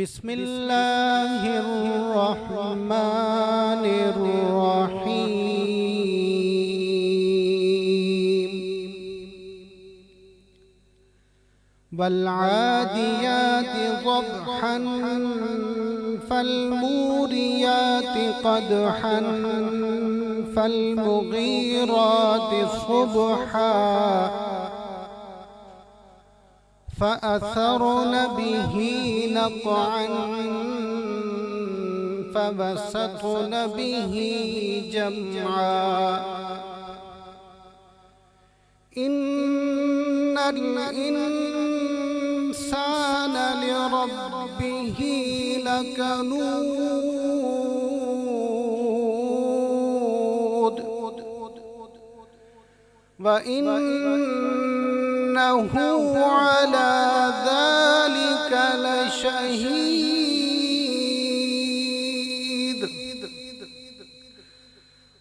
बिस्मिल्लाहिर्रहमानिर्रहीम वल्आदियाति ज़ब्हन फल्मूरियाति क़दहन फल्मुगीराति सुब्हा फअथरन बिही नक़अन फवसतन बिही जमआ इन्नल इंसान लिरब्बिही लकनूद व इन्नहु अला ज़ालिका लशहीद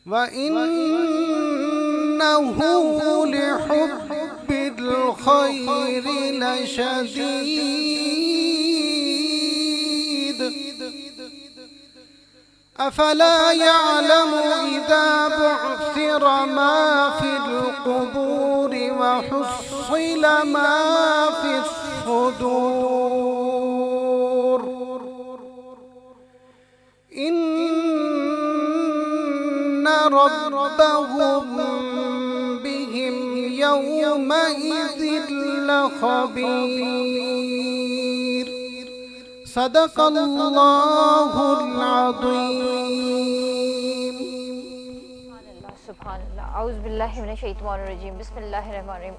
व इन्नहु लिहुब्बिल खैरि लशदीद अफला यअलमु इज़ा बुअसिर मा फिल क़ुबूर व हुस्सिल मा फिस सुदूर इन्न रब्बहुम बिहिम यौमइज़िन लख़बीर सदक़ल्लाहुल अज़ीम। सुभानअल्लाह औज़ु बिल्लाहि मिनश शैतानिर रजीम बिस्मिल्लाहिर रहमानिर रहीम।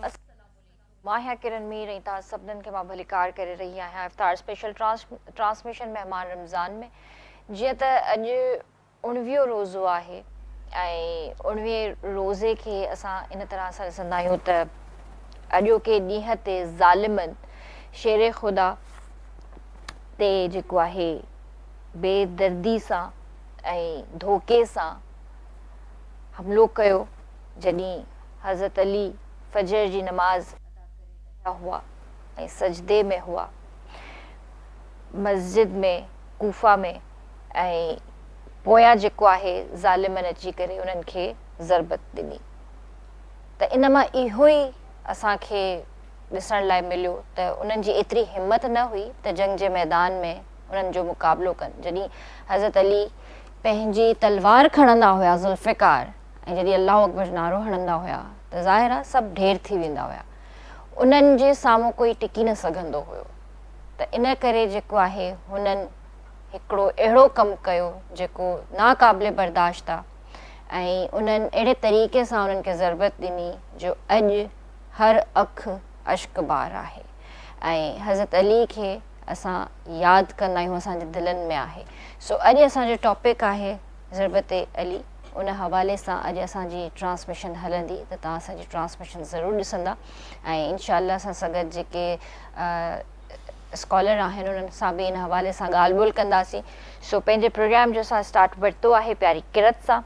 माहिया किरण मीर ऐं तव्हां सभिनीनि खे मां भलीकार करे रही आहियां इफ्तार स्पेशल ट्रांसमिशन मेहमान रमज़ान में। जीअं त अॼु 19 रोज़ो आहे ऐं 19 रोज़े खे असां इन तरह सां ॾिसंदा आहियूं त अॼोके ॾींहं ते ज़ालिमनि शेर ख़ुदा ते जेको आहे बेदर्दी सां ऐं धोखे सां हमलो कयो जॾहिं हज़रत अली फजर जी नमाज़ हुआ ऐं सजदे में हुआ मस्जिद में कूफा में ऐं पोयां जेको आहे ज़ालिमनि अची करे उन्हनि खे ज़रबत ॾिनी। त इन मां इहो ई असांखे ॾिसण लाइ मिलियो त उन्हनि जी एतिरी हिमत न हुई त जंग जे मैदान में उन्हनि जो मुक़ाबिलो कनि। जॾहिं हज़रत अली पंहिंजी तलवार खणंदा हुया ज़ुल्फ़िकार ऐं जॾहिं अल्लाहु अकबर नारो हणंदा हुया त ज़ाहिर आहे सभु ढेर थी वेंदा हुया, उन्हनि जे साम्हूं कोई टिकी न सघंदो हुयो। त इन करे जेको आहे हुननि हिकिड़ो अहिड़ो कमु कयो जेको नाक़ाबिले बर्दाश्त आहे ऐं उन्हनि अहिड़े तरीक़े सां उन्हनि खे ज़रबत ॾिनी जो अॼु हर अखि अश्कबार आहे ऐं हज़रत अली खे असां यादि कंदा आहियूं, असांजे दिलनि में आहे। सो अॼु असांजो टॉपिक आहे ज़रबत अली। उन हवाले सां अॼु असांजी ट्रांसमिशन हलंदी त तव्हां असांजी ट्रांसमिशन ज़रूरु ॾिसंदा ऐं इनशाअल्लाह असां सां गॾु जेके स्कॉलर आहिनि उन्हनि सां बि इन हवाले सां ॻाल्हि ॿोल कंदासीं। सो पंहिंजे प्रोग्राम जो असां स्टार्ट वरितो आहे प्यारी किरत सां।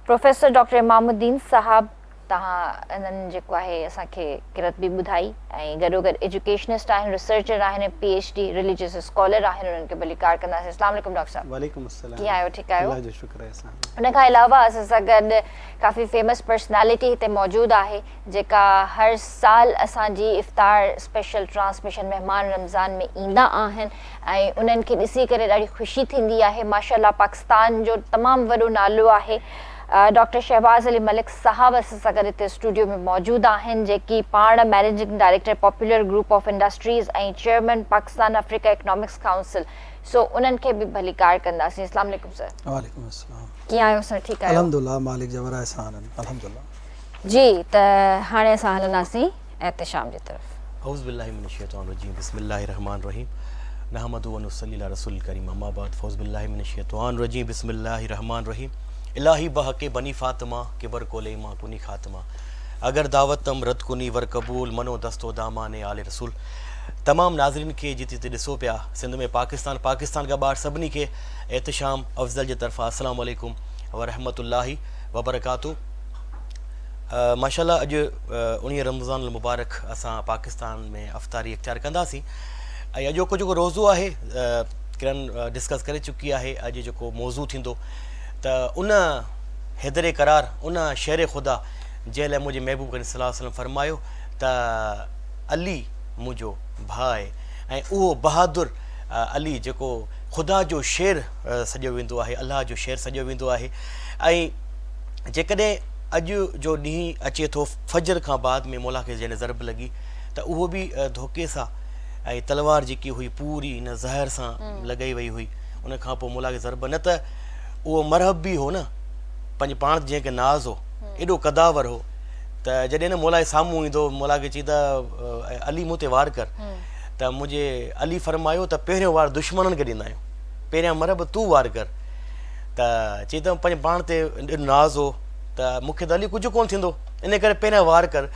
प्रोफेसर डॉक्टर इमामुद्दीन साहब तव्हां इन्हनि जेको आहे असांखे किरत बि ॿुधाई ऐं गॾोगॾु एजुकेशनिस्ट आहिनि, रिसर्चर आहिनि, PhD रिलीजियस स्कॉलर आहिनि, उन्हनि खे भलीकार कंदासीं। अस्सलाम वालेकुम डॉक्टर साहब। वालेकुम अस्सलाम। कीअं आहियो? ठीकु आहियो? अल्लाह जो शुक्र आहे। उन खां अलावा असां सां गॾु काफ़ी फेमस पर्सनैलिटी हिते मौजूदु आहे जेका हर साल असांजी इफ्तार स्पेशल ट्रांसमिशन मेहमान रमज़ान में ईंदा आहिनि ऐं उन्हनि खे ॾिसी करे ॾाढी ख़ुशी थींदी आहे। माशाअल्लाह पाकिस्तान जो तमामु वॾो नालो आहे। डॉक्टर शहबाज़ अली मलिक साहब असां सां गॾु हिते स्टूडियो में मौजूदु आहिनि जेकी पाण managing director popular group of industries ऐं chairman Pakistan Africa economics council. सो उन्हनि खे बि भलीकार कंदासीं। अस्सलाम वालेकुम सर। वालेकुम अस्सलाम। कीअं आहियो सर? ठीकु आहियो? अल्हम्दुलिल्लाह मालिक जबर एहसान अल्हम्दुलिल्लाह। जी त हाणे असां हलंदासीं एहतिशाम जी तरफ़। औज़ु बिल्लाहि मिनश शैतानिर रजीम बिस्मिल्लाहिर रहमानिर रहीम नहमदुहु व नुसल्ली अला रसूलिल करीम अम्मा बाद फौज़ु बिल्लाहि मिनश शैतानिर रजीम बिस्मिल्लाहिर रहमानिर रहीम इलाही बहक़े बनी फातिमा किबर कोले मां कुनी खातिमा अगर दावतम रद कुनी वर कबूल मनो दस्तो दामाने आले रसूल। तमाम नाज़रीन के जिते ॾिसो पिया सिंध में पाकिस्तान का ॿार सभिनी खे एहतिशाम अफ़ज़ल जे तरफ़ां अस्सलाम वालेकुम व रहमतुल्लाहि व बरकातहू। माशाअल्लाह अॼु 19 रमज़ान मुबारक असां पाकिस्तान में अफ़्तारी इख्तियार कंदासीं ऐं अॼोको जेको रोज़ो आहे किरण डिस्कस करे चुकी आहे अॼु जेको मौज़ू थींदो त उन हैदर करार उन शेर ख़ुदा जंहिं लाइ मुंहिंजे महबूब करीम सल्लल्लाहु अलैहि वसल्लम फरमायो त अली मुंहिंजो भाउ आहे ऐं उहो बहादुर अली जेको ख़ुदा जो शेर सॼो वेंदो आहे, अलाह जो शेर सॼो वेंदो आहे। ऐं जेकॾहिं अॼु जो ॾींहुं अचे थो फजर खां बाद में मौला खे जॾहिं ज़रब लॻी त उहो बि धोखे सां ऐं तलवार जेकी हुई पूरी हिन ज़हर सां लॻाई वई हुई। उन खां पोइ मौला खे ज़रब, न त उहो मरहब बि हो न, पंहिंजे पाण जंहिंखे नाज़ हो, एॾो कदावर हो त जॾहिं न मौला जे साम्हूं ईंदो, मौला खे चई त अली मूं ते वार कर, त मुंहिंजे अली फरमायो त पहिरियों वार दुश्मननि खे ॾींदा आहियूं, पहिरियां मरहब तूं वार कर। त चई त पंहिंजे पाण ते नाज़ हो त मूंखे त अली कुझु कोन थींदो, इन करे पहिरियां वार कर।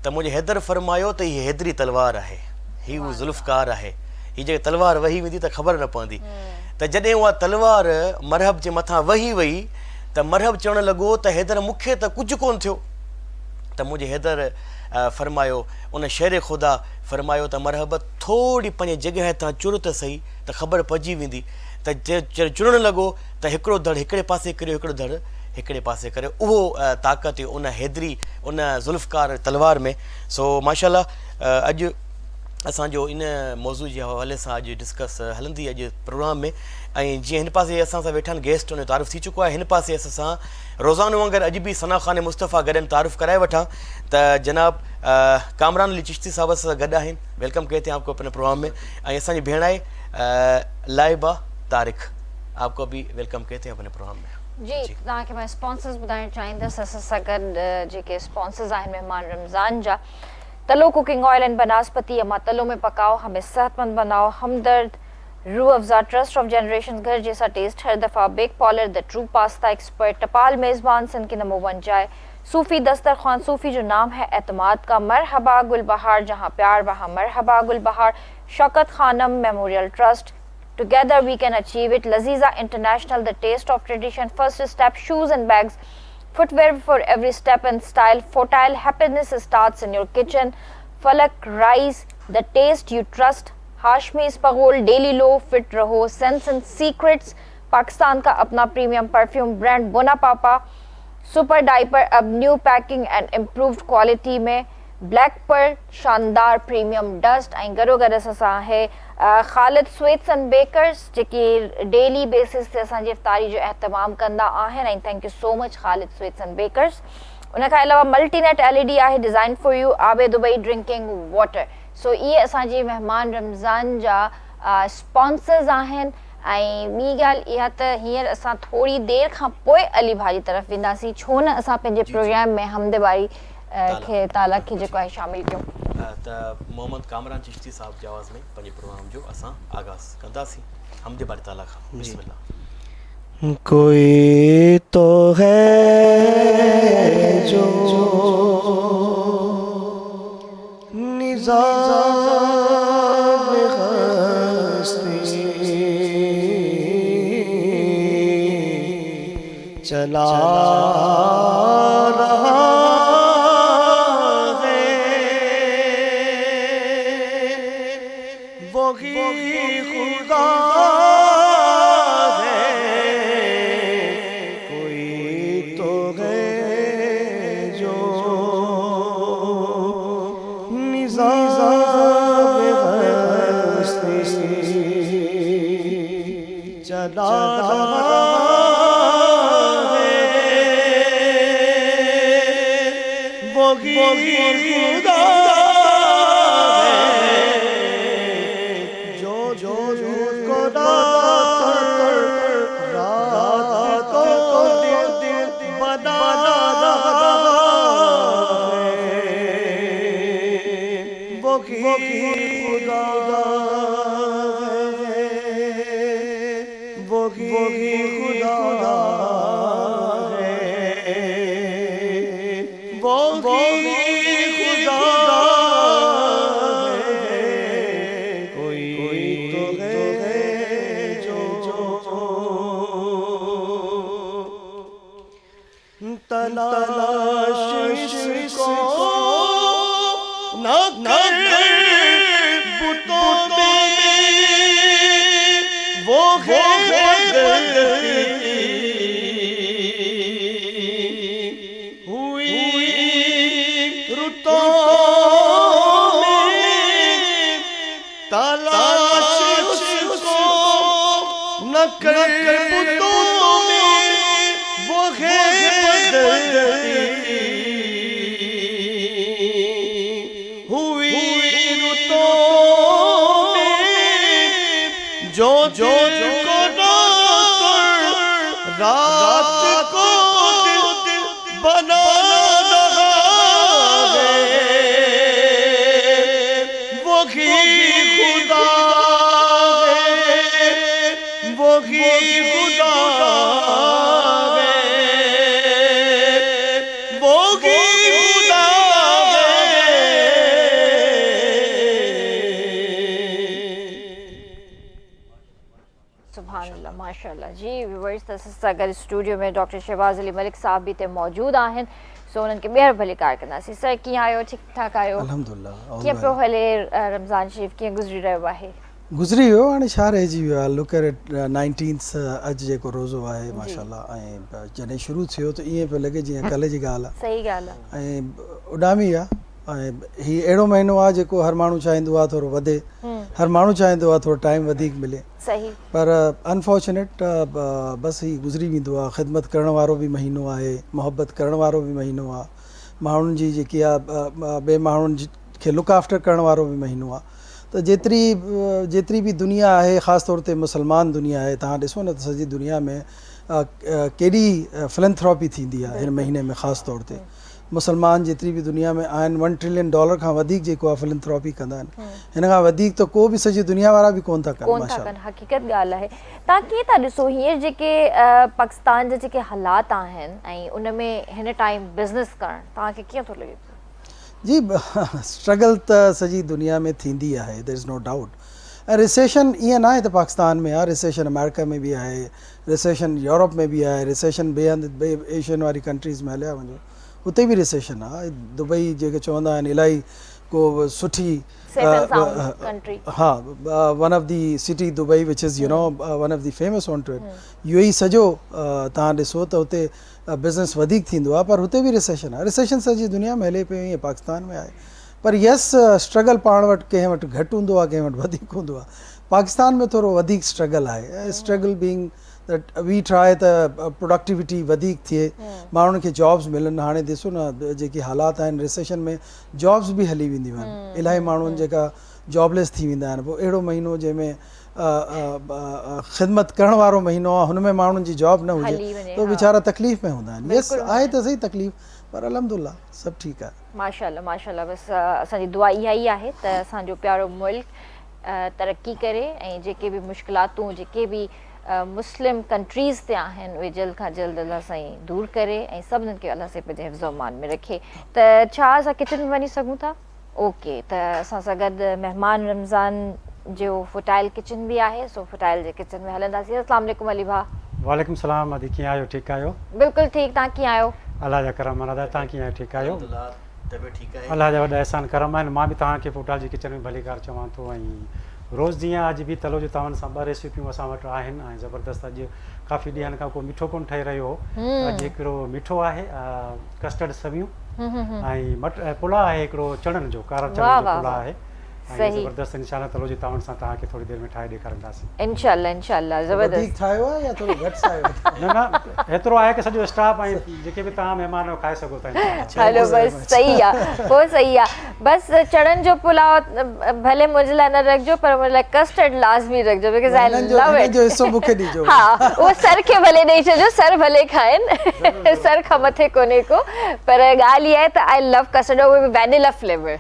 त मुंहिंजे हैदर फरमायो त हीअ हैदरी तलवार आहे, हीअ उहो ज़ुल्फ़कार आहे, हीअ जेके तलवार वही वेंदी त ख़बर न पवंदी। त जॾहिं उहा तलवार मरहब जे मथां वही वई त मरहब चवणु लॻो त हैदर मूंखे त कुझु कोन थियो। त मुंहिंजे हैदर फरमायो, उन शेर ख़ुदा फरमायो त मरहब थोरी पंहिंजे जॻह तां चुर त सही त ख़बर पइजी वेंदी। त चुरणु लॻो त हिकिड़ो धड़ हिकिड़े पासे करियो, हिकिड़ो धड़ हिकिड़े पासे करे, उहो ताक़त उन हैदरी उन ज़ुल्फ़कार तलवार में। सो माशाल्लाह अॼु असांजो इन मौज़ू जे हवाले सां अॼु डिस्कस हलंदी अॼु प्रोग्राम में। ऐं जीअं हिन पासे असां सां वेठा आहिनि गेस्ट, उन जो तारीफ़ थी चुको आहे। हिन पासे असां रोज़ानो वांगुरु अॼु बि सना ख़ान मुस्तफ़ा गॾनि तारीफ़ कराए वठां त जनाब कामरान अली चिश्ती साहब सां गॾु आहिनि, वेलकम कहते हैं आपको अपने प्रोग्राम में। ऐं असांजी भेण आहे लाइबा तारिक, आपको भी वेलकम कहते हैं अपने प्रोग्राम में। जी, तव्हांखे मां स्पॉन्सर्स ॿुधाइणु चाहींदसि। असां सां गॾु जेके स्पॉन्सर्स आहिनि महिमान रमज़ान जा, तलो कुकिंग ऑयल एंड बनास्पति, अमा तलो में पकाओ हमें सेहतमंद बनाओ, हमदर्द, Rooh Afza, trust of generation, घर जैसा टेस्ट हर दफ़ा, bake parlour, the true pasta expert, टपाल मेज़बान सिंध की नंबर 1 चाय, सूफ़ी दस्तरखान, सूफ़ी जो नाम है एतमाद का, मरहबा गुलबहार, जहाँ प्यार वहाँ मरहबा Gulbahar, Shaukat Khanum memorial trust, together we can achieve it, Laziza International, the taste of tradition, first step, shoes and bags, footwear for every step and style, fertile happiness starts in your kitchen, Falak Rice, the taste you trust, Hashmi's Pagol, Daily Low, Fit Raho, Sense and Secrets, Pakistan का अपना premium perfume brand बोना पापा, super diaper अब new packing and improved quality में, black पर शानदार premium dust. ऐं गॾो गॾु असां आहे ख़ालिद स्वीट्स एंड बेकर्स जेकी डेली बेसिस ते असांजी इफ़्तारी जो एहतमाम कंदा आहिनि। ऐं thank you so much Khalid sweets and bakers. उन खां अलावा मल्टीनेट LED आहे, डिज़ाइन फॉर यू, आबे दुबई ड्रिंकिंग वाटर। सो इहे असांजी महिमान रमज़ान जा स्पॉन्सर्स आहिनि। ऐं ॿी ॻाल्हि इहा त हींअर असां थोरी देरि खां पोइ अली भाई तरफ़ वेंदासीं, छो न असां पंहिंजे प्रोग्राम में हमद बारी खे ताला खे जेको आहे शामिल कयूं। त मोहम्मद कामरान चिश्ती साहब जी आवाज़ में पंहिंजे प्रोग्राम जो असां आगाज़ कंदासीं हमद बारी ताला खां। बिस्मिल्लाह। कोई तो है जो निज़ाम हस्ती चला रहा है, वही खुदा है, कोई तो है जो निज़ाम हस्ती चला रहा है, वही खुदा है, जो को रात को दिन बना रहा है, वही खुदा है, वही खुदा है, वही खुदा है, कोई तो है जो तलाश को न कर बुतों में, वो रात को दिल बना रहा है, वही खुदा है, वही खुदा है, वही खुदा सुभानअल्लाह माशाअल्लाह जी। व्यूअर्स अगर स्टूडियो में डॉक्टर शहबाज अली मलिक साहब भी ते मौजूद आहिनि, सो उन्हनि खे ॿीहर भली कार कंदासीं। सर कीअं आहियो? ठीकु ठाक आहियो? अल्हम्दुलिल्लाह। कीअं पियो हले रमज़ान शरीफ़, कीअं गुज़री रहियो आहे? गुज़री वियो, हाणे छा रहिजी वियो आहे। लुक एट 19 अॼु जेको रोज़ो आहे माशाअल्लाह, ऐं जॾहिं शुरू थियो त ईअं पियो लॻे जीअं कल्ह जी ॻाल्हि आहे। सही ॻाल्हि आहे। ऐं उॾामी आहे। ऐं हीउ अहिड़ो महीनो आहे जेको हर माण्हू चाहींदो आहे थोरो वधे, हर माण्हू चाहींदो आहे थोरो टाइम वधीक मिले। सही। पर अनफॉर्चुनेट बसि हीउ गुज़री वेंदो आहे। ख़िदमत करण वारो बि महीनो आहे, मोहबत करण वारो बि महीनो आहे, माण्हुनि जी जेकी आहे ॿिए माण्हुनि खे लुक आफ्टर करण वारो बि महीनो आहे। त जेतिरी बि दुनिया आहे, ख़ासि तौर ते मुसलमान दुनिया आहे, तव्हां ॾिसो न त सॼी दुनिया में केॾी फिलैंथ्रोपी थींदी आहे हिन महीने में। ख़ासि तौर ते मुसलमान जेतिरी बि दुनिया में आहिनि, $1 ट्रिलियन खां वधीक जेको आहे फिलैंथ्रोपी कंदा आहिनि। हिन खां वधीक त को बि सॼी दुनिया वारा बि कोन था कनि माशाअल्लाह। हक़ीक़त ॻाल्हि आहे। तव्हां कीअं था ॾिसो हींअर जेके पाकिस्तान जा जेके हालात आहिनि ऐं उन में हिन टाइम बिज़नेस करणु तव्हांखे कीअं थो लॻे? जी स्ट्रगल त सॼी दुनिया में थींदी आहे, देयर इज़ नो डाउट। ऐं रिसेशन ईअं न आहे त पाकिस्तान में आहे, रिसेशन अमेरिका में बि आहे, रिसेशन यूरोप में बि आहे, रिसेशन ॿिए एशियन वारी कंट्रीज़ में हलिया वञो उते बि रिसेशन आहे। दुबई जेके चवंदा आहिनि इलाही को सुठी, हा, one of the city Dubai which is you know one of the famous on to it. UAE सॼो तव्हां ॾिसो त हुते बिज़नेस वधीक थींदो आहे, पर हुते बि रिसेशन आहे। रिसेशन सॼी दुनिया में हले पियो, ईअं पाकिस्तान में आहे। पर यस, स्ट्रगल पाण वटि कंहिं वटि घटि हूंदो आहे, कंहिं वटि वधीक हूंदो आहे। पाकिस्तान में थोरो वधीक स्ट्रगल आहे। Struggle being that we try त प्रोडक्टिविटी वधीक थिए, माण्हुनि खे जॉब्स मिलनि। हाणे ॾिसो न जेकी हालात आहिनि, रिसेशन में जॉब्स बि हली वेंदियूं आहिनि। इलाही माण्हुनि जेका जॉबलेस थी वेंदा आहिनि। पोइ अहिड़ो महीनो जंहिंमें ख़िदमत करण वारो महीनो आहे, हुन में माण्हुनि जी जॉब न हुजे त वीचारा तकलीफ़ में हूंदा आहिनि। यस, आहे त सही तकलीफ़, पर अल्हम्दुलिल्लाह सभु ठीकु आहे। माशाअल्लाह माशाअल्लाह। बसि असांजी दुआ इहा ई आहे त असांजो प्यारो मुल्क तरक़ी करे ऐं जेके बि मुश्किलातूं जेके बि मुस्लिम कंट्रीज़ ते आहिनि उहे जल्द खां जल्द अलाह साईं दूर करे ऐं सभिनीनि खे अलाह साईं पंहिंजे हिफ़्ज़ो अमान में रखे। त छा असां किचन में वञी सघूं था? ओके, त असां सां गॾु महिमान रमज़ान जो फुटाइल किचन बि आहे, सो फुटाइल जे किचन में हलंदासीं। अस्सलाम वालेकुम अली भाउ। वालेकुम सलाम। अदी कीअं आहियो? ठीकु आहियो? बिल्कुलु ठीकु। तव्हां कीअं आहियो? अलाह जा करम आहे। तव्हां कीअं आहियो? ठीकु आहियो? तबियत ठीकु आहे? अलाह जा वॾा अहसान करम आहिनि। मां बि तव्हांखे फुटाइल जी किचन में भली कार चवां थो। ऐं रोज़ जीअं अॼु बि तलो जो तव्हां सां 2 रेसिपियूं असां वटि आहिनि ऐं ज़बरदस्त। अॼु काफ़ी ॾींहंनि खां को मिठो कोन ठही रहियो हो। अॼु हिकिड़ो मिठो आहे, कस्टर्ड सवियूं, ऐं पुलाउ आहे हिकिड़ो चणनि जो, कारा चणनि जो पुलाउ आहे। ज़बरदस्त इंशाल्लाह तलो जी तावण सां तव्हांखे थोरी देरि में ठाहे ॾेखारींदासीं। इंशाल्लाह इंशाल्लाह। ज़बरदस्त ठाहियो आहे या थोरो घटि ठाहियो? न एतिरो आहे की सॼो स्टाफ ऐं जेके बि तव्हां महिमान खाए सघो था। हलो बसि सही आहे, पोइ सही आहे। बसि चणनि जो पुलाउ भले मुंहिंजे लाइ न रखिजो, पर मुंहिंजे लाइ कस्टर्ड लाज़मी रखिजो, बिकॉज़ आई लव इट। हिस्सो मूंखे ॾिजो। हा, उहो सर खे भले ॾेई छॾिजो, सर भले खाइनि, सर खां मथे कोन्हे को। पर ॻाल्हि इहा आहे त आई लव कस्टर्ड, उहो बि वैनिला फ्लेवर।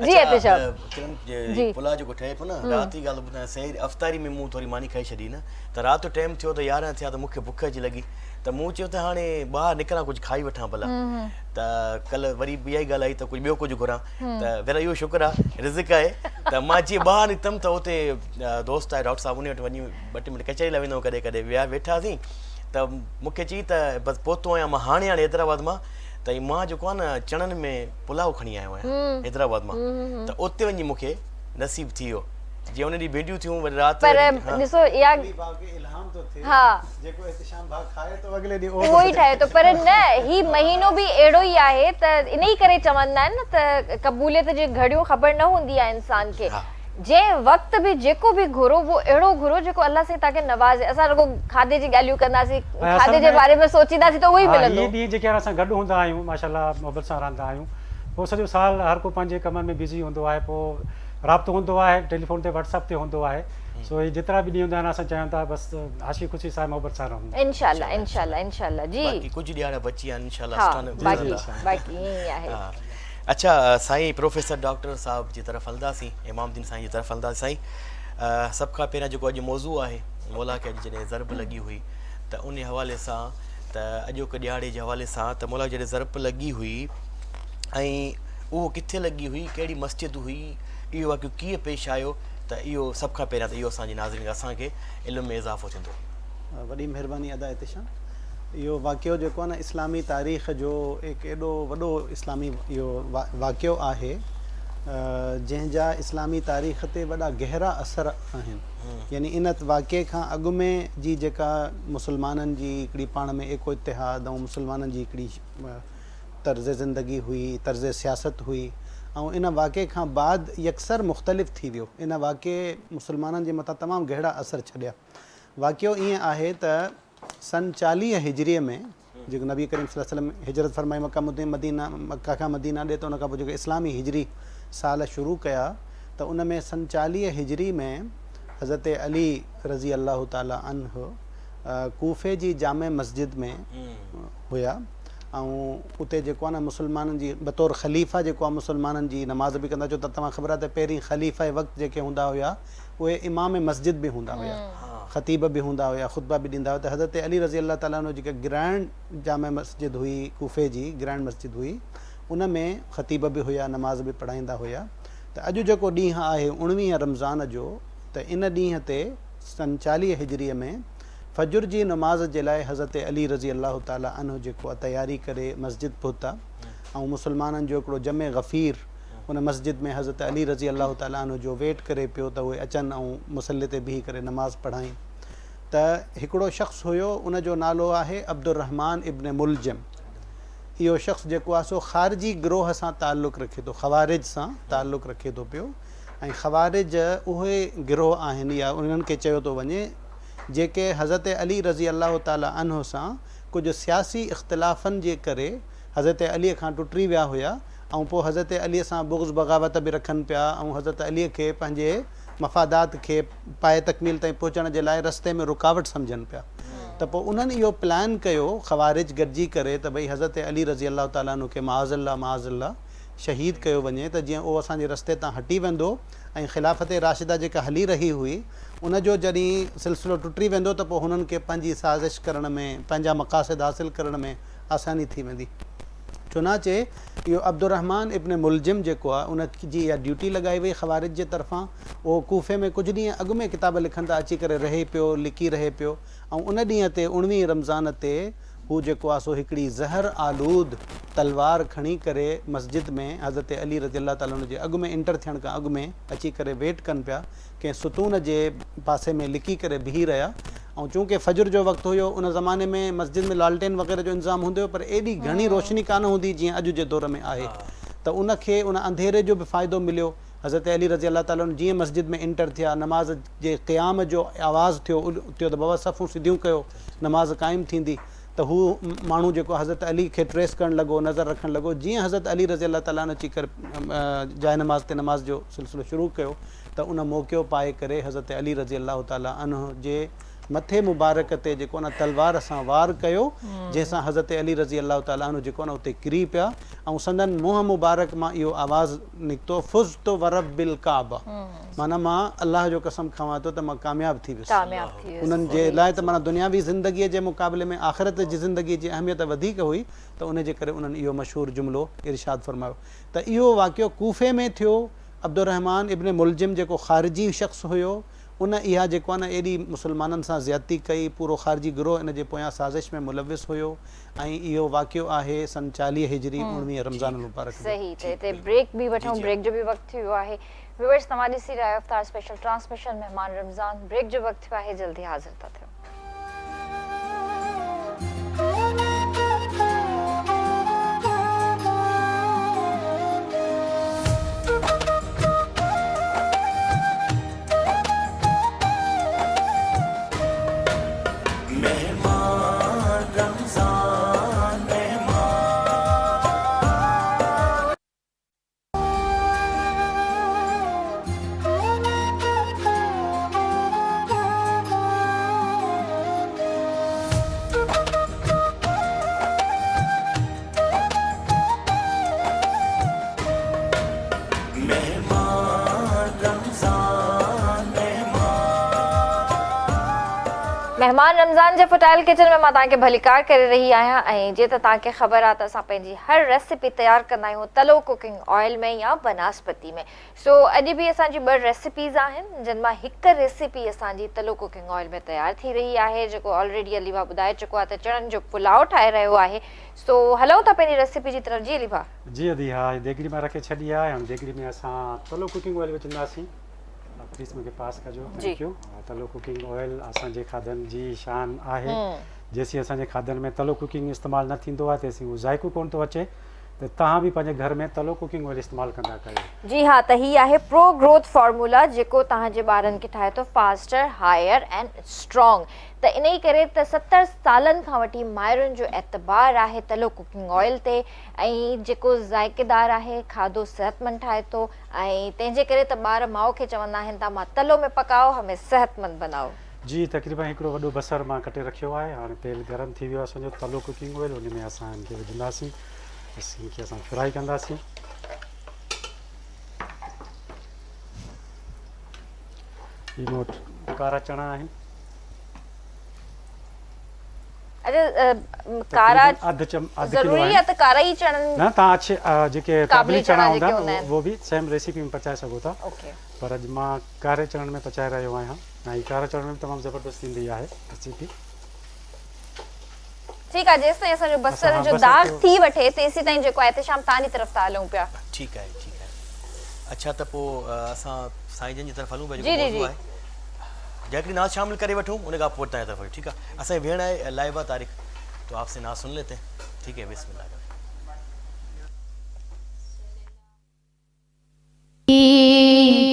जी जी पुलाउ जेको ठहे पियो न, राति जी ॻाल्हि ॿुधायां, सही अफ़्तारी में मूं थोरी मानी खाई छॾी न, त राति जो टाइम थियो त 11 थिया त मूंखे बुख अची लॻी, त मूं चयो त हाणे ॿाहिरि निकिरां कुझु खाई वठां भला। त कल्ह वरी इहा ई ॻाल्हि आई त कुझु ॿियो कुझु घुरां, त भेण इहो शुक्र आहे, रिज़िक आहे। त मां जीअं ॿाहिरि निकितमि त उते दोस्त आहे डॉक्टर साहब, उन वटि वञी 2 मिंट कचहरी लाइ वेंदो कॾहिं कॾहिं, विया वेठासीं त मूंखे चई त बसि पहुतो आहियां मां हाणे हैदराबाद मां, त मां जेको आहे न चणनि में पुलाउ खणी आयो आहियां हैदराबाद मां। त उते वञी मूंखे नसीब थी वियो जीअं उन ॾींहुं भिंडियूं थियूं वरी राति पर वरी- हाँ। ॾिसो इहा इल्हाम तो थे हा जेको इहतिशाम भाग खाए तो अगले ॾींहुं उहो ई ठाहे थो पर न ही महीनो बि अहिड़ो ई आहे त इन ई करे चवंदा आहिनि न त क़बूलियत जी घड़ियूं ख़बर न हूंदी आहे इंसान खे हा। जंहिं वक़्तु बि जेको बि घुरो वो अहिड़ो घुरो जेको अलाह से तव्हांखे नवाज़े असां रुगो खाधे जी ॻाल्हियूं कंदासीं असल खाधे जे में- बारे में सोचींदासीं त उहो ई हा, मिलंदो इहे ॾींहं जेके असां गॾु हूंदा आहियूं माशाल्लाह मोहबत सां रहंदा आहियूं पोइ सॼो साल हर को पंहिंजे कमनि में बिज़ी हूंदो आहे पोइ राब्तो हूंदो आहे टेलीफोन ते व्हाट्सअप ते हूंदो आहे सो ये जेतिरा बि ॾींहं हूंदा आहिनि असां चाहियूं था बसि हसी ख़ुशी सां मोहबत सां रहूं इंशाल्लाह इंशाल्लाह इंशाल्लाह जी बाक़ी कुछ ॾियारा बची आहिनि इंशाल्लाह हा सुठाने बाक़ी गुज़रंदा। बाक़ी ईअं ई आहे हाँ। अच्छा साईं प्रोफेसर डॉक्टर साहब जी तरफ़ हलंदासीं इमामुद्दीन साईं जी तरफ़ हलंदासीं साईं सभ खां पहिरियां जेको अॼु मौज़ू आहे मौला खे अॼु जॾहिं ज़रब लॻी हुई त उन हवाले सां त अॼोके ॾियारे जे हवाले सां त मौला जॾहिं ज़रब लॻी हुई ऐं उहो किथे लॻी हुई कहिड़ी मस्जिद हुई इहो वाक़ियो कीअं पेश आयो त इहो सभ खां पहिरियां त इहो असांजी नाज़रीन असांखे इल्म में इज़ाफ़ो थींदो। वॾी महिरबानी अदा इतिशाम इहो वाक़ियो जेको आहे न इस्लामी तारीख़ जो हिकु एॾो वॾो इस्लामी इहो वाक़ियो आहे जंहिंजा इस्लामी तारीख़ ते वॾा गहरा असर आहिनि यानी इन वाक़िए खां अॻु में जी जेका मुसलमाननि जी हिकिड़ी पाण में एको इतिहाद ऐं मुसलमाननि जी हिकिड़ी तर्ज़ ज़िंदगी हुई तर्ज़ सियासत हुई ऐं इन वाक़िए खां बाद यकसर मुख़्तलिफ़ थी वियो इन वाक़िए मुसलमाननि जे मथां तमामु गहरा असर छॾिया वाक़ियो ईअं आहे त सन 40 हिजरीअ में जेको नबी करीम सल्लल्लाहु अलैहि वसल्लम हिजरत फरमाई मक्का खां मदीना ॾे त उन खां पोइ जेको इस्लामी हिजरी साल शुरू कया त उन में सन 40 हिजरी में हज़रत अली रज़ी अल्लाह ताला अन्हु कूफ़े जी जामे मस्जिद में हुया ऐं उते जेको आहे न मुसलमाननि जी बतौर ख़लीफ़ा जेको आहे मुसलमाननि जी नमाज़ बि कंदा छो त तव्हां ख़बर आहे त पहिरीं ख़लीफ़ा वक़्तु जेके हूंदा हुया उहे इमाम मस्जिद बि हूंदा हुया ख़तीब बि हूंदा हुया ख़ुतबा बि ॾींदा हुआ त हज़रत अली रज़ी अल्लाह ताला जो जेका ग्रैंड जामे मस्जिद हुई कूफ़े जी ग्रैंड मस्जिद हुई उन में ख़तीब बि हुया नमाज़ बि पढ़ाईंदा हुया त अॼु जेको ॾींहुं आहे 19 रमज़ान जो त इन ॾींहं ते सन 40 हिजरीअ में फजुर जी नमाज़ जे लाइ हज़रत अली रज़ी अल्लाह ताला अन्हु जेको आहे तयारी करे मस्जिद पहुता ऐं मुसलमाननि जो हिकिड़ो जमे गफ़ीर उन मस्जिद में हज़रत अली रज़ी अल्लाह ताला अन्हु जो वेट करे पियो त उहे अचनि ऐं मुसले ते बीही करे नमाज़ पढ़ाइनि त हिकिड़ो शख़्स हुयो उन जो नालो आहे अब्दुर्रहमान इब्न मुलजिम इहो शख़्स जेको आहे सो ख़ारिजी गिरोह सां ताल्लुक़ु रखे थो ख़वारिज सां ताल्लुक़ु रखे थो पियो ऐं ख़वारिज उहे गिरोह आहिनि या उन्हनि खे चयो थो वञे जेके हज़रत अली रज़ी अल्लाह ताला अन्हु सां कुझु सियासी इख़्तिलाफ़नि जे करे हज़रत अलीअ खां टुटी विया हुया ऐं पोइ हज़रत अलीअ सां बुग़्ज़ बग़ावत बि रखनि पिया ऐं हज़रत अलीअ खे पंहिंजे मफ़ादात खे पाए तकमील ताईं पहुचण जे लाइ रस्ते में रुकावट सम्झनि पिया त पोइ उन्हनि इहो प्लान कयो ख़वारिज गॾिजी करे त भई हज़रत अली रज़ी अल्लाह ताला खे माज़अल्लाह शहीद कयो वञे त जीअं उहो असांजे रस्ते तां हटी वेंदो ऐं ख़िलाफ़त राशिदा जेका हली रही हुई उनजो जॾहिं सिलसिलो टुटी वेंदो त पोइ हुननि खे पंहिंजी साज़िश करण में पंहिंजा मक़ासिद हासिल करण में आसानी थी वेंदी चुनाचे इहो अब्दुर्रहमान इब्न मुलजिम जेको आहे उन जी इहा ड्यूटी लॻाई वई ख़वारिज जे तरफ़ां उहो कूफ़े में कुझु ॾींहं अॻु में किताब लिखंदा अची करे रहे पियो लिकी रहे पियो ऐं उन ॾींहं ते 19 रमज़ान ते हू जेको आहे सो हिकिड़ी ज़हर आलूद तलवार खणी करे मस्जिद में हज़रत अली रज़ी अल्लाह ताला जे अॻु में इंटर थियण खां अॻु में अची करे वेट कनि पिया कंहिं सुतून जे पासे में लिकी करे बीही रहिया ऐं चूंकि फजर जो वक़्तु हुयो उन ज़माने में मस्जिद में लालटेन वग़ैरह जो इंतज़ाम हूंदो हुयो पर एॾी घणी रोशनी कान हूंदी जीअं अॼु जे दौर में आहे त उनखे उन अंधेरे जो बि फ़ाइदो मिलियो हज़रत अली रज़ी अल्लाह ताला जीअं मस्जिद में इंटर थिया नमाज़ जे क़याम जो आवाज़ु थियो थियो त बाबा सफ़ूं सिधियूं कयो नमाज़ क़ाइमु थींदी त हू माण्हू जेको हज़रत अली खे ट्रेस करणु लॻो नज़र रखणु लॻो जीअं हज़रत अली रज़ी अल्लाह ताला अची करे जाइ नमाज़ ते नमाज़ जो सिलसिलो शुरू कयो त उन मौक़ो पाए करे हज़रत अली रज़ी अल्लाह ताला अन्हु जे मथे मुबारक ते जेको न तलवार सां वार कयो जंहिंसां हज़रत अली रज़ी अल्लाह ताला अन्हु जेको न उते किरी पिया ऐं संदन मुंहुं मुबारक मां इहो आवाज़ु निकितो फुज़ तो वरब्बिल काबा माना मां अलाह जो कसम खावां थो त मां कामयाबु थी वियुसि उन्हनि जे लाइ त माना दुनियावी ज़िंदगीअ जे मुक़ाबले में आख़िरत जी ज़िंदगीअ जी अहमियत वधीक हुई त उन जे करे उन्हनि इहो मशहूरु जुमिलो इरशाद फ़रमायो त इहो वाक़ियो कूफ़े में थियो अब्दुर्रहमान इब्न मुलजिम जेको ख़ारिजी शख़्स हुयो उन इहा जेको आहे न एॾी मुस्लमाननि सां ज़्यादती कई, पूरो ख़ारजी गिरोह इन जे पोयां साज़िश में मुलविस हुयो ऐं इहो वाक़ियो आहे सन 40 हिजरी 19 रमज़ान मुबारक जो। सही त हिते ब्रेक बि वठूं, ब्रेक जो बि वक़्तु थी वियो आहे। व्यूअर्स तव्हां ॾिसी रहिया आहियो इफ्तार स्पेशल ट्रांसमिशन महिमान रमज़ान। ब्रेक जो वक़्तु थियो आहे, जल्दी हाज़िर था थियूं। मेहमान रमज़ान जे फुटाइल किचन में मां तव्हांखे भलीकार करे रही आहियां ऐं जीअं त तव्हांखे ख़बर आहे त असां पंहिंजी हर रेसिपी तयारु कंदा आहियूं तलो कुकिंग ऑयल में या बनास्पति में। सो अॼु बि असांजी 2 रेसिपीज़ आहिनि जिन मां हिकु रेसिपी असांजी तलो कुकिंग ऑयल में तयारु थी रही आहे, जेको ऑलरेडी अलीभा ॿुधाए चुको आहे त चणनि जो पुलाव ठाहे रहियो आहे। सो हलूं था पंहिंजी रेसिपी जी तरफ़। जी अलीभा। जी अदी हा, देगड़ी में रखे छॾी आहे। हाणे देगड़ी में असां तलो कुकिंग ऑयल विझंदासीं। प्लीज़ मूंखे पास कजो, थैंक यू। तलो कुकिंग ऑयल असांजे खाधनि जी शान आहे। जेसीं असांजे खाधनि में तलो कुकिंग इस्तेमालु न थींदो आहे तेसीं उहो ज़ाइको कोन थो अचे। त तव्हां बि पंहिंजे घर में तलो कुकिंग ऑयल इस्तेमालु कंदा कयो। जी हाँ, त हीअ आहे प्रो ग्रोथ फॉर्मूला जेको तव्हांजे ॿारनि खे ठाहे थो फास्टर, हायर एंड स्ट्रॉन्ग। त इन ई करे त 70 सालनि खां वठी माहिरुनि जो एतबार आहे तलो कुकिंग ऑयल ते, ऐं जेको ज़ाइकेदार आहे, खाधो सेहतमंद ठाहे थो ऐं तंहिंजे करे त ॿार माउ खे चवंदा आहिनि तव्हां मां तलो में पकाओ, हमें सेहतमंद बनाओ। जी तक़रीबन हिकिड़ो वॾो बसर मां कटे रखियो आहे। हाणे तेल गरम थी वियो आहे असांजो तलो कुकिंग ऑयल, उन में असां हिनखे विझंदासीं। इनखे असां फ्राई कंदासीं। इहो कारा चणा आहिनि। कारा अधु किलो ज़रूरी आहे त कारा ई चणनि न, तव्हां अच्छे जेके काबुली चणा हूंदा हूंदा आहिनि वो बि सेम रेसिपी में पचाए सघो था। पर अॼु मां कारे चणनि में पचाए रहियो आहियां ऐं हीअ कारा चणनि में तमामु ज़बरदस्त थींदी आहे रेसिपी। ठीक है, जेस ताईं असांजो बसर जो दाग थी वठे तेसी ताईं जेको आहे शाम तानी तरफ था हलूं पिया। ठीक है, ठीक है। अच्छा त पोइ असां साईं जन जी तरफ हलूं, जी जी जी। जैकड़ी नाज शामिल करे वठूं, उन खां पोइ तव्हांजी तरफ। ठीक है, असांजी भेण आहे लाइबा तारिक, तो आपसे नाज सुन लेते हैं। ठीक है, बिस्मिल्लाह।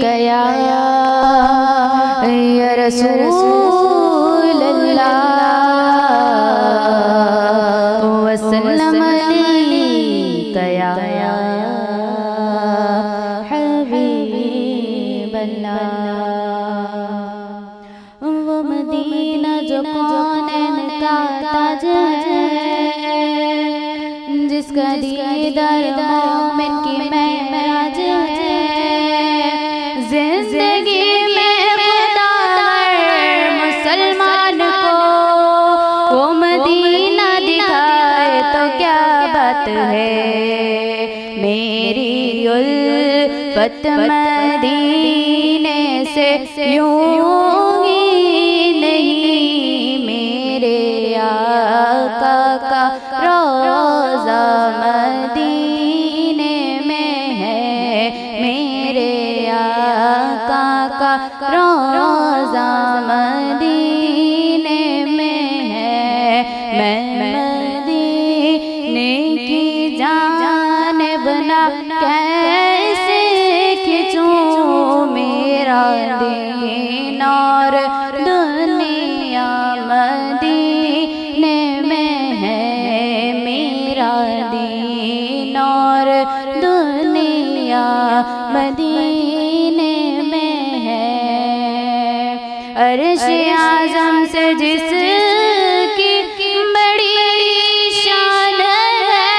कया या रसूल अल्लाह वसल्लम कया हबीब अल्लाह। वो मदीना जो कौनैन का ताज है, जिसका दीदार मोमिन की महराज है। जिंदगी में खुदा मुसलमान को वो मदीना दिखाए तो क्या बात है। मेरी उल्फत मदीने से यूं ही नहीं, मेरे आका का रोज़ा मदीने में है। मेरे आका का रोज़ा मदीने में है। मैं मदीने की जानिब ना कैसे खिंचूं, मेरा दीन और दुनिया मदीने में है। मेरा दीन और दुनिया मदीने में है। अर्श आज़म से जिसकी बड़ी शान है,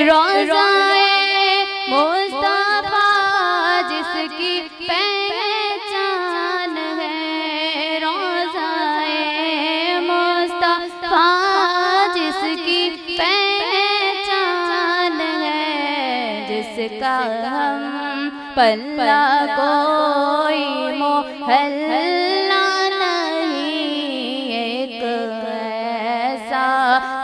रोज़ाए मुस्तफ़ा जिसकी पहचान है। रोज़ाए मुस्तफ़ा जिसकी पहचान है, जिसका हम पल्ला कोई मोहल्ला नहीं, एक ऐसा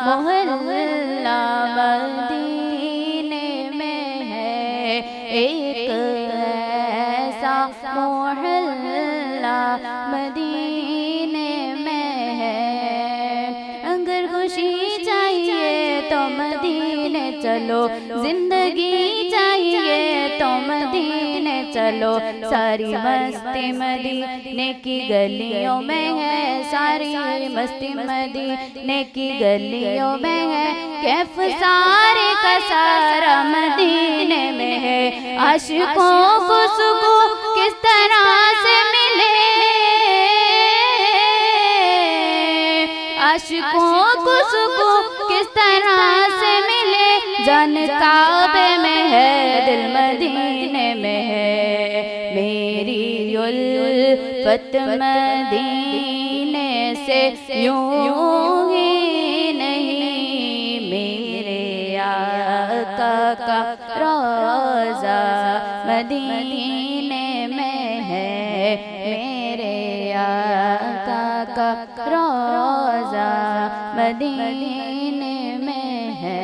मोहल्ला मदीने में है, एक ऐसा मोहल्ला मदीने में है। अगर खुशी चाहिए तो मदीने चलो, जिंदगी चाहिए तो मदीने चलो, सारी मस्ती मदीने की गलियों में है, सारी मस्ती मदीने की गलियों में है, कैफ सारे का सारा मदीने में है। आशिकों को सुकून किस तरह से मिले, आशिकों को सुकून किस तरह से मिले, जान काबे में है दिल मदीने में है, मेरी उल्फत मदीने से यूं ही नहीं, मेरे आका का रोज़ा मदीने में है, मेरे आका का रोज़ा मदीने में है।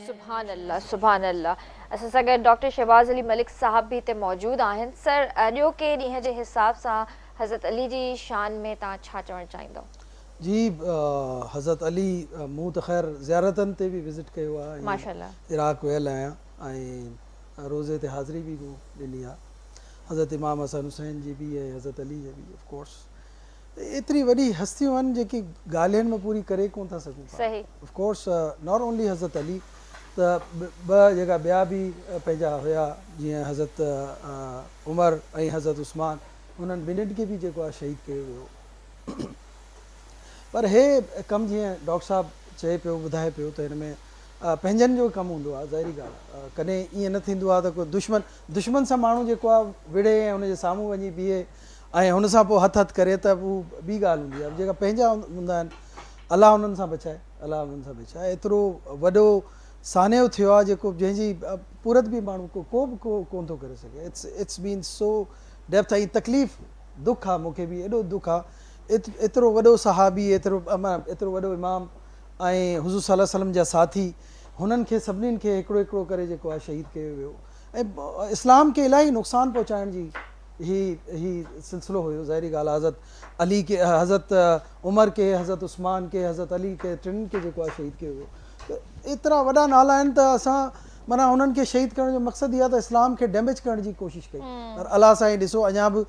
सुभान अल्लाह, सुभान अल्लाह। असां सां गॾु डॉक्टर शहबाज़ अली मलिक साहब भी हिते मौजूद आहिनि। सर, अॼो के ॾींहं जे हिसाब सां हज़रत अली जी शान में तव्हां छा चवणु चाहींदव? जी, हज़रत अली मूं त ख़ैर ज़ियारतनि ते बि विज़िट कयो आहे, माशाअल्लाह। इराक़ वियल आहियां ऐं रोज़े ते हाज़िरी बि मूं ॾिनी आहे, हज़रत इमाम हसन हुसैन जी बि ऐं हज़रत अली जी बि। ऑफ कोर्स एतिरी वॾी हस्तियूं आहिनि जेकी ॻाल्हियुनि में पूरी करे कोन था सघूं। सही। ऑफ कोर्स नॉट ओनली हज़रत अली, त ॿ जेका ॿिया बि पंहिंजा हुया, जीअं हज़रत उमर ऐं हज़रत उस्मान, उन्हनि ॿिन्हिनि खे बि जेको आहे शहीद कयो वियो। पर हे कमु जीअं डॉक्टर साहब चए पियो, ॿुधाए पियो, त हिन में पंहिंजनि जो कमु हूंदो आहे, ज़ाहिरी ॻाल्हि आहे। कॾहिं ईअं न थींदो आहे त को दुश्मन सां माण्हू जेको आहे विड़े ऐं हुनजे साम्हूं वञी बीहे ऐं हुन सां पोइ हथ करे, त उहा ॿी ॻाल्हि हूंदी आहे। जेका पंहिंजा हूंदा आहिनि, अलाह हुननि सां बचाए, अलाह हुननि सां बचाए। एतिरो वॾो सान्यो थियो आहे जेको जंहिंजी पूरत बि माण्हू को बि कोन थो करे सघे। It's been so depth. ऐं तकलीफ़, दुख आहे, मूंखे बि एॾो दुख आहे। एतिरो वॾो सहाबी, एतिरो वॾो इमाम ऐं हुज़ूर सल्लल्लाहु अलैहि वसल्लम जा साथी, हुननि खे सभिनीनि खे हिकिड़ो हिकिड़ो करे जेको आहे शहीद कयो वियो। ऐं इस्लाम खे इलाही नुक़सानु पहुचाइण जी ही सिलसिलो हुयो, ज़ाहिरी ॻाल्हि आहे। हज़रत अली खे, हज़रत उमर खे, हज़रत उस्मान खे, हज़रत अली खे, टिनि खे जेको आहे शहीद कयो वियो। त एतिरा वॾा नाला आहिनि, त असां माना हुननि खे शहीद करण जो मक़सदु इहा त इस्लाम खे डैमेज करण जी कोशिशि कई। पर अलाह साईं ॾिसो, अञा बि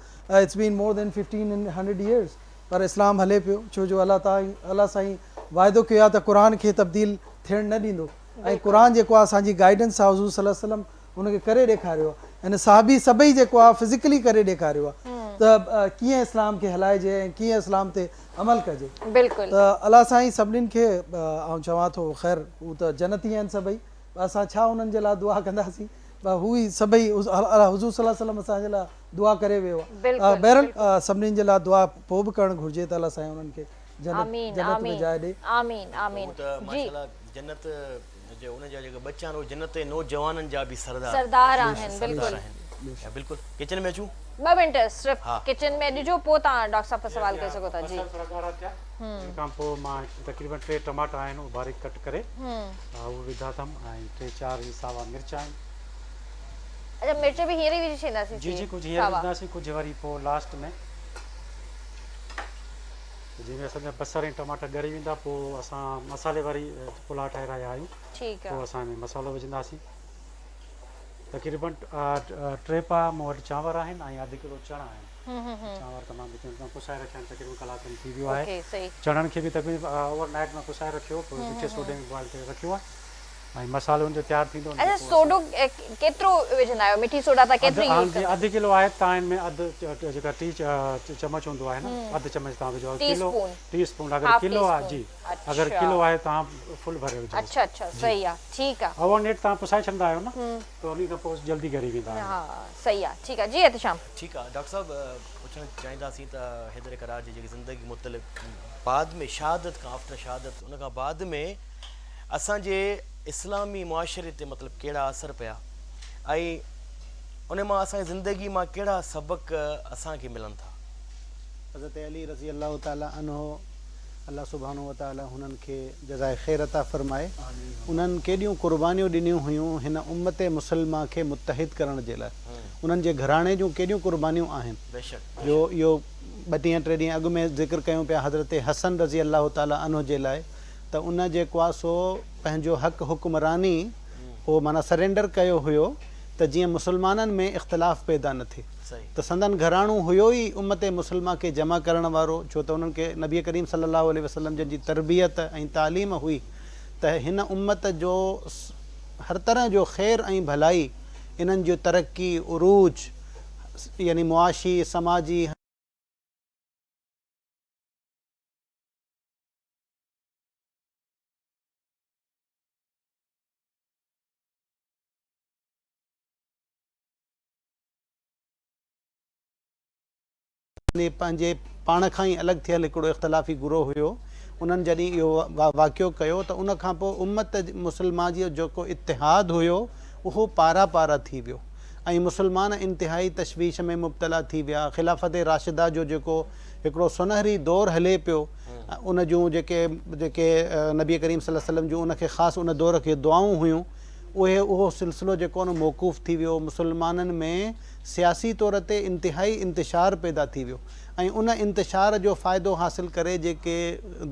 it's been more than 1500 years, पर इस्लाम हले पियो, छो जो अलाह साईं वाइदो कयो आहे त क़ुर खे तब्दील थियणु न ॾींदो। ऐं क़ुर जेको आहे असांजी गाइडेंस आहे, हुज़ूर सल्लल्लाहु अलैहि वसल्लम हुनखे करे ॾेखारियो आहे। हिन साहबी सभई जेको आहे फिज़िकली करे ॾेखारियो आहे त कीअं इस्लाम खे हलाइजे ऐं कीअं इस्लाम ते अमल कजे। बिल्कुलु। त अलाह साईं सभिनीनि खे आउं चवां थो, ख़ैर हू त जन्नती आहिनि सभई, असां छा हुननि जे लाइ दुआ कंदासीं? हू ई सभई हुज़ूर सल्लल्लाहु अलैहि वसल्लम असांजे लाइ दुआ करे वियो आहे। बहरहाल सभिनीनि जे लाइ दुआ पोइ बि करणु घुरिजे त अलाह साईं हुननि खे जन्नत में जाइ ॾे। आमीन आमीन। माशाअल्लाह, जन्नत जो उन जा जेके बच्चा आहिनि, जन्नत नौजवाननि जा बि सरदार आहिनि। बिल्कुलु बिल्कुलु। किचन में अचूं? 2 मिंट सिर्फ़ किचन में ॾिजो, पोइ तव्हां डॉक्टर साहब सां सवाल करे सघो था। जी। खां पोइ मां तक़रीबन 3 टमाटा आहिनि, उहे बारीक कट करे उहे विधा अथमि, ऐं 3-4 सावा मिर्च आहिनि। अच्छा, मिर्च बि हींअर ई विझी छॾींदासीं? जी जी, कुझु हींअर विझंदासीं, कुझु वरी पोइ लास्ट में। जंहिंमें असांजा बसर ऐं टमाटा ॻरी वेंदा, पोइ असां मसाले वारी पुलाउ ठाहे रहिया आहियूं। ठीकु आहे। पोइ असां में मसालो विझंदासीं। तक़रीबन 3 पा मूं वटि चांवर आहिनि ऐं 1/2 किलो चणा आहिनि। चांवर तमामु पुसाए रखिया आहिनि, तक़रीबन कलाक खनि थी वियो आहे। चणनि खे बि तक़रीबन ओवरनाइट में पुसाए रखियो, पोइ मिठे सोडे में बॉइल करे रखियो आहे, ऐं मसालो हुनजो तयारु थींदो। अच्छा, सोडो केतिरो विझंदा आहियो? मिठी सोडा तव्हां केतिरी यूज़ कंदा आहियो? 1/2 किलो आहे, तव्हां हिन में अधु जेका टी चम्मच हूंदो आहे न, 1/2 चम्मच तव्हां विझो। किलो टीस्पून अगरि किलो आहे जी, अगरि किलो आहे तव्हां फुल भरे विझो। अच्छा अच्छा, सही आहे, ठीकु आहे। ओवरनाइट तव्हां पुसाए छॾींदा आहियो न, त उन खां पोइ जल्दी ॻरी वेंदा आहिनि। हा, सही आहे, ठीकु आहे। जी एहतिशाम। ठीकु आहे डॉक्टर साहब, पुछणु चाहींदासीं त हैदर करार जी जेकी ज़िंदगी मुतलिक़ बाद में शहादत खां आफ्टर शहादत, उन खां बाद में असांजे इस्लामी मुआशरे ते मतिलबु कहिड़ा असर पिया, ऐं उन मां असांजी ज़िंदगी मां कहिड़ा सबक असांखे मिलनि था? हज़रत अली रज़ी अल्लाह ताला अन्हो, अल्लाह सुब्हानो व ताला हुननि खे जज़ाए ख़ैर अता फ़रमाए, उन्हनि केॾियूं क़ुर्बानियूं ॾिनियूं हुयूं हिन उम्मत मुसलमा खे मुतहिद करण जे लाइ। उन्हनि जे घराणे जूं केॾियूं क़ुर्बानियूं आहिनि। बेशक जो इहो 2-3 ॾींहं अॻु में ज़िक्र कयूं पिया हज़रत हसन रज़ी अल्लाह ताला अन्हो जे लाइ, त उन जेको आहे सो पंहिंजो हक़ हुक्मरानी उहो माना सरेंडर कयो हुयो त जीअं मुसलमाननि में इख़्तिलाफ़ पैदा न थिए। त संदन घराणो हुयो ई उम्मत मुसलमा खे जमा करण वारो, छो त उन्हनि खे नबी करीम सल्लल्लाहु अलैहि वसल्लम जी तरबियत ऐं तालीम हुई त हिन उम्मत जो हर तरह जो ख़ैर ऐं भलाई, इन्हनि जो तरक़ी उरूज यानी मुआशी समाजी पंहिंजे पाण खां ई अलॻि थियल हिकिड़ो इख़्तिलाफ़ी गुरोह हुयो। उन्हनि जॾहिं इहो वाक़ियो कयो त उन खां पोइ उम्मत मुसलमान जो जेको इतिहाद हुयो उहो पारा पारा थी वियो ऐं मुसलमान इंतिहाई तशवीश में मुब्तला थी विया। ख़िलाफ़त राशिदा जो जेको हिकिड़ो सुनहरी दौर हले पियो, उन जूं जेके नबी करीम सल्लल्लाहु अलैहि वसल्लम जूं उनखे ख़ासि उन दौर खे दुआऊं हुयूं, उहो सिलसिलो जेको आहे मौक़ूफ़ थी वियो। मुसलमाननि में सियासी तौर ते इंतिहाई इंतिशार पैदा थी वियो ऐं उन इंतिशार जो फ़ाइदो हासिल करे जेके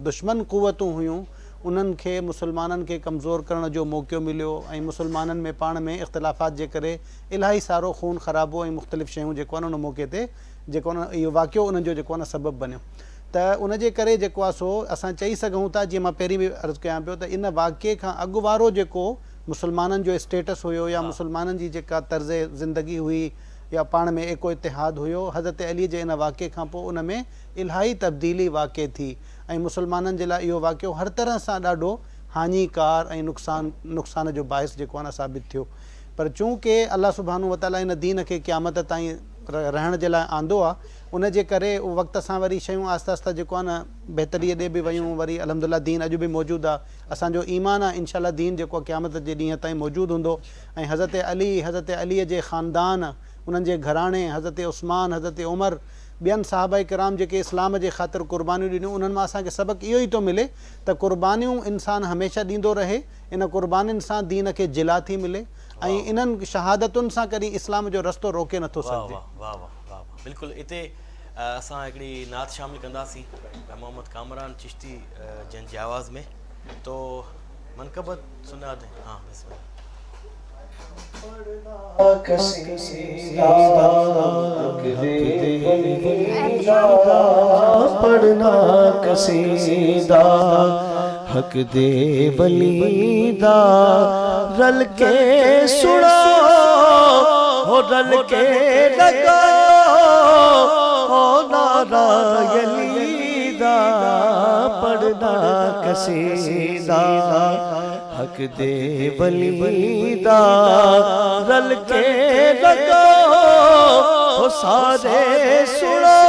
दुश्मन क़ुवतूं हुयूं उन्हनि खे मुसलमाननि खे कमज़ोर करण जो मौक़ो मिलियो ऐं मुसलमाननि में पाण में इख़्तिलाफ़ात जे करे इलाही सारो खून ख़राबो ऐं मुख़्तलिफ़ शयूं जेको आहे उन मौक़े ते जेको आहे इहो वाक़ियो उन्हनि जो जेको आहे सबबु बनियो। त उनजे करे जेको आहे सो असां चई सघूं था, जीअं मां पहिरीं बि अर्ज़ु कयां पियो, त इन वाक़िए खां अॻु वारो जेको मुसलमाननि जो स्टेटस हुयो या मुसलमाननि जी जेका तर्ज़ ज़िंदगी हुई या पाण में एको इतिहाद हुयो, हज़रत अली जे इन वाक़िए खां पोइ उन में इलाही तब्दीली वाक़िए थी ऐं मुसलमाननि जे लाइ इहो वाक़ियो हर तरह सां ॾाढो हानिकार ऐं नुक़सान जो बाहिस जेको आहे न साबित थियो। पर चूंकि अल्लाह सुब्हानो व तआला इन दीन खे क़यामत ताईं रहण जे लाइ आंदो आहे, उन जे करे उहो वक़्त सां वरी शयूं आहिस्ते आहिस्ते जेको आहे न बहितरीअ ॾे बि वयूं। वरी अल्हम्दुलिल्लाह दीन अॼु बि मौजूदु आहे। असांजो ईमान आहे इंशाअल्लाह दीन जेको आहे क़यामत जे ॾींहं ताईं मौजूदु हूंदो ऐं हज़रत अलीअ जे ख़ानदान, उन्हनि जे घराणे, हज़रत उस्मान, हज़रत उमर, ॿियनि साहबाए किराम जेके इस्लाम जे ख़ातिर क़ुर्बानियूं ॾिनियूं, उन्हनि मां असांखे सबक़ु इहो ई थो मिले त क़ुर्बानियूं इंसानु हमेशह ॾींदो रहे। इन क़ुर्बानियुनि सां दीन खे जिला थी मिले ऐं इन्हनि शहादतुनि सां कॾहिं इस्लाम जो रस्तो रोके नथो सघिजे। वाह वाह वाह, बिल्कुलु। हिते असां हिकिड़ी नात शामिल कंदासीं मोहम्मद कामरान चिश्ती जंहिंजी आवाज़ में, तो मनक़बत सुना दें। हाँ, बिस्मिल्लाह। पढ़ना कसीदा हक दे वलीदा, रल के सुना हो रल के लगा हो नारा यलीदा, पढ़ना कसीदा हक दे वलीदा, रल के लगा हो सारे सुनो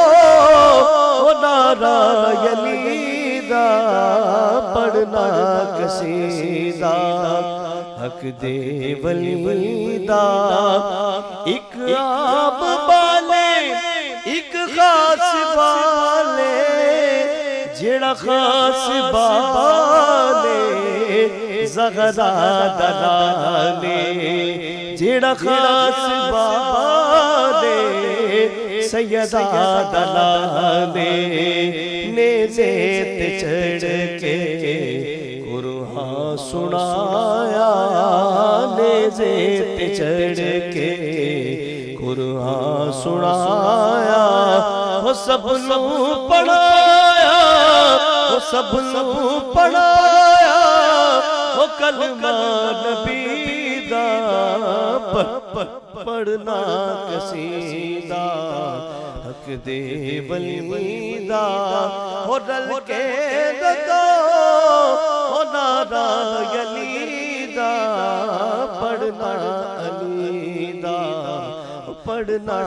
हो नारा यलीदा, पढ़ना कसीदा हक दे वलीदा। एक आब बाले एक खास बाले, जेड़ा खास बाले ज़हरा दलाले, जेड़ा खास बाले सैयदा दलाले, नेज़े ते चढ़ के कुरान सुनाया, नेज़े ते चढ़ के कुरान सुनाया, वो सबनू पढ़ाया, वो सबनू पढ़ाया, वो कलमा नबी दा पढ़ना कसीदा हक दे वलीदा, हो रल के लगा हो नारा यलीदा, पढ़ना अलीदा, पढ़ना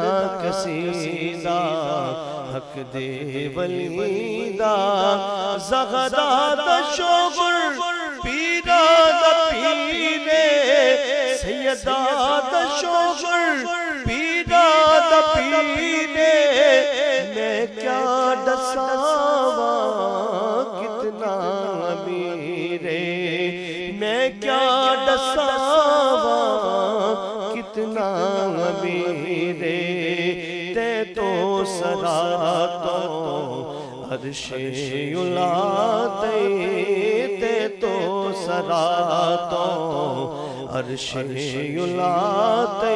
कसीदा हक दे वलीदा। ज़हरा दा शोगुल पीरा दा पीरे, सैयदा दा शोगुल पीने मैं क्या दसावा कितना अमीरे मैं क्या दसावा कितना अमीरे ते तो सरा तो अर्शे उलाते ते तो सरा तो अर्शे उलाते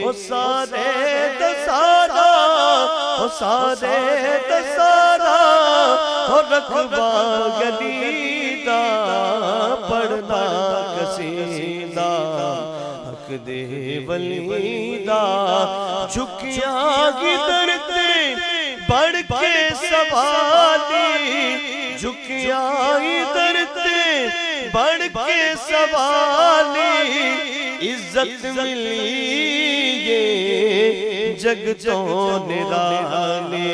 ओ सारे दसारा ओ सारे दसारा ओ रखबा गलीदा पढ़ना कसीदा हक दे वलीदा झुकिया गिदर ते बढ़ के सवाली झुकिया इधर ते बढ़ के सवाली इज्जत मिली ये जग तो निराली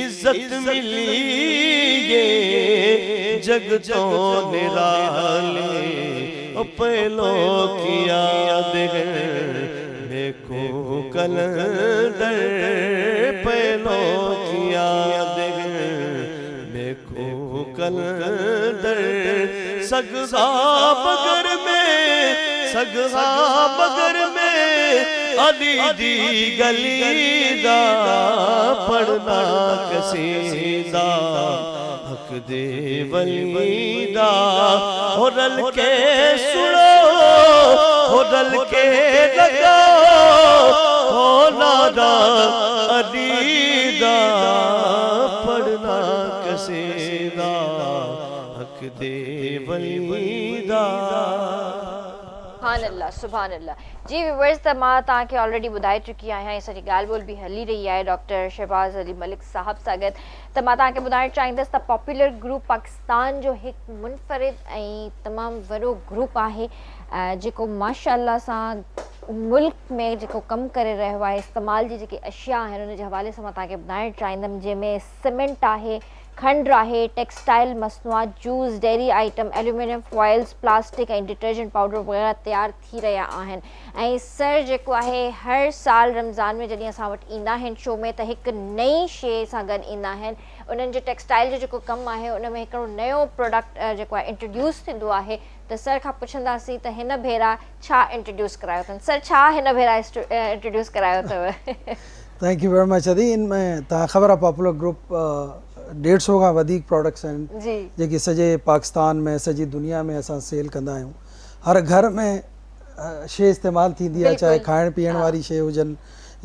इज्जत मिली ये जग तो निराली ओ पहलो किया दिल देखो कलंदर पहलो किया दिल देखो कलंदर सगहा मगर में अली दी गली दा पढ़ना कसीदा हक दे वलीदा हो रल के सुनो हो रल के लगाओ हो नारा अलीदा पढ़ना कसीदा हक दे वलीदा सुभान अल्लाह सुभान अल्लाह। जी व्यूअर्स त मां तव्हांखे ऑलरेडी ॿुधाए चुकी आहियां ऐं सॼी ॻाल्हि ॿोल बि हली रही आहे डॉक्टर शहबाज़ अली मलिक साहब सां गॾु। त मां तव्हांखे ॿुधाइणु चाहींदसि त पॉपुलर ग्रुप पाकिस्तान जो हिकु मुनफ़रिद ऐं तमामु वॾो ग्रुप आहे जेको माशाअल्लाह सां मुल्क में जेको कमु करे रहियो आहे इस्तेमाल जी जेके अशिया आहिनि उन जे हवाले सां मां तव्हांखे ॿुधाइणु चाहींदमि जंहिंमें सीमेंट आहे खंड आहे टेक्सटाइल मसनूआत juice dairy item aluminium foils plastic ऐं डिटर्जेंट पाउडर वग़ैरह तयारु थी रहिया आहिनि। ऐं सर जेको आहे हर साल रमज़ान में जॾहिं असां वटि ईंदा आहिनि शो में त हिकु नई शइ सां गॾु ईंदा आहिनि। उन्हनि जो टेक्सटाइल जो जेको कमु आहे उन में हिकिड़ो नयो प्रोडक्ट जेको आहे इंट्रोड्यूस थींदो आहे त सर खां पुछंदासीं त हिन भेरा छा इंट्रोड्यूस करायो अथनि। सर छा हिन भेरा इंट्रोड्यूस करायो अथव? थैंक यू वेरी मच अदी। इनमें तव्हां ख़बर आहे पॉपुलर ग्रुप 150 खां वधीक प्रोडक्ट्स आहिनि जेके सॼे पाकिस्तान में सॼी दुनिया में असां सेल कंदा आहियूं। हर घर में शइ इस्तेमालु थींदी आहे, चाहे खाइण पीअण वारी शइ हुजनि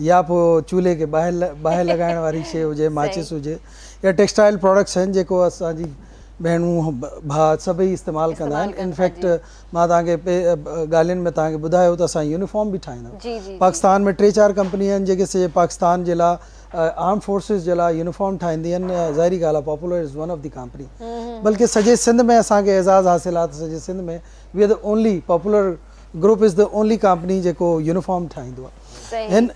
या पोइ चूल्हे खे ॿाहिरि लॻाइण वारी शइ हुजे माचिस हुजे या टेक्सटाइल प्रोडक्ट्स आहिनि जेको असांजी भेणूं भाउ सभई इस्तेमालु कंदा आहिनि। इनफैक्ट मां तव्हांखे ॻाल्हियुनि में तव्हांखे ॿुधायो त असां यूनिफॉर्म बि ठाहींदा आहियूं। पाकिस्तान में 3-4 कंपनियूं आहिनि जेके सॼे पाकिस्तान जे लाइ आर्म फोर्सिस जे लाइ यूनिफॉर्म ठाहींदी आहिनि। ज़ाहिरी ॻाल्हि आहे popular is one of the company, बल्कि सॼे सिंध में असांखे एज़ाज़ हासिलु आहे त सॼे सिंध में we are the only popular group is the only company जेको यूनिफॉर्म ठाहींदो आहे। हिन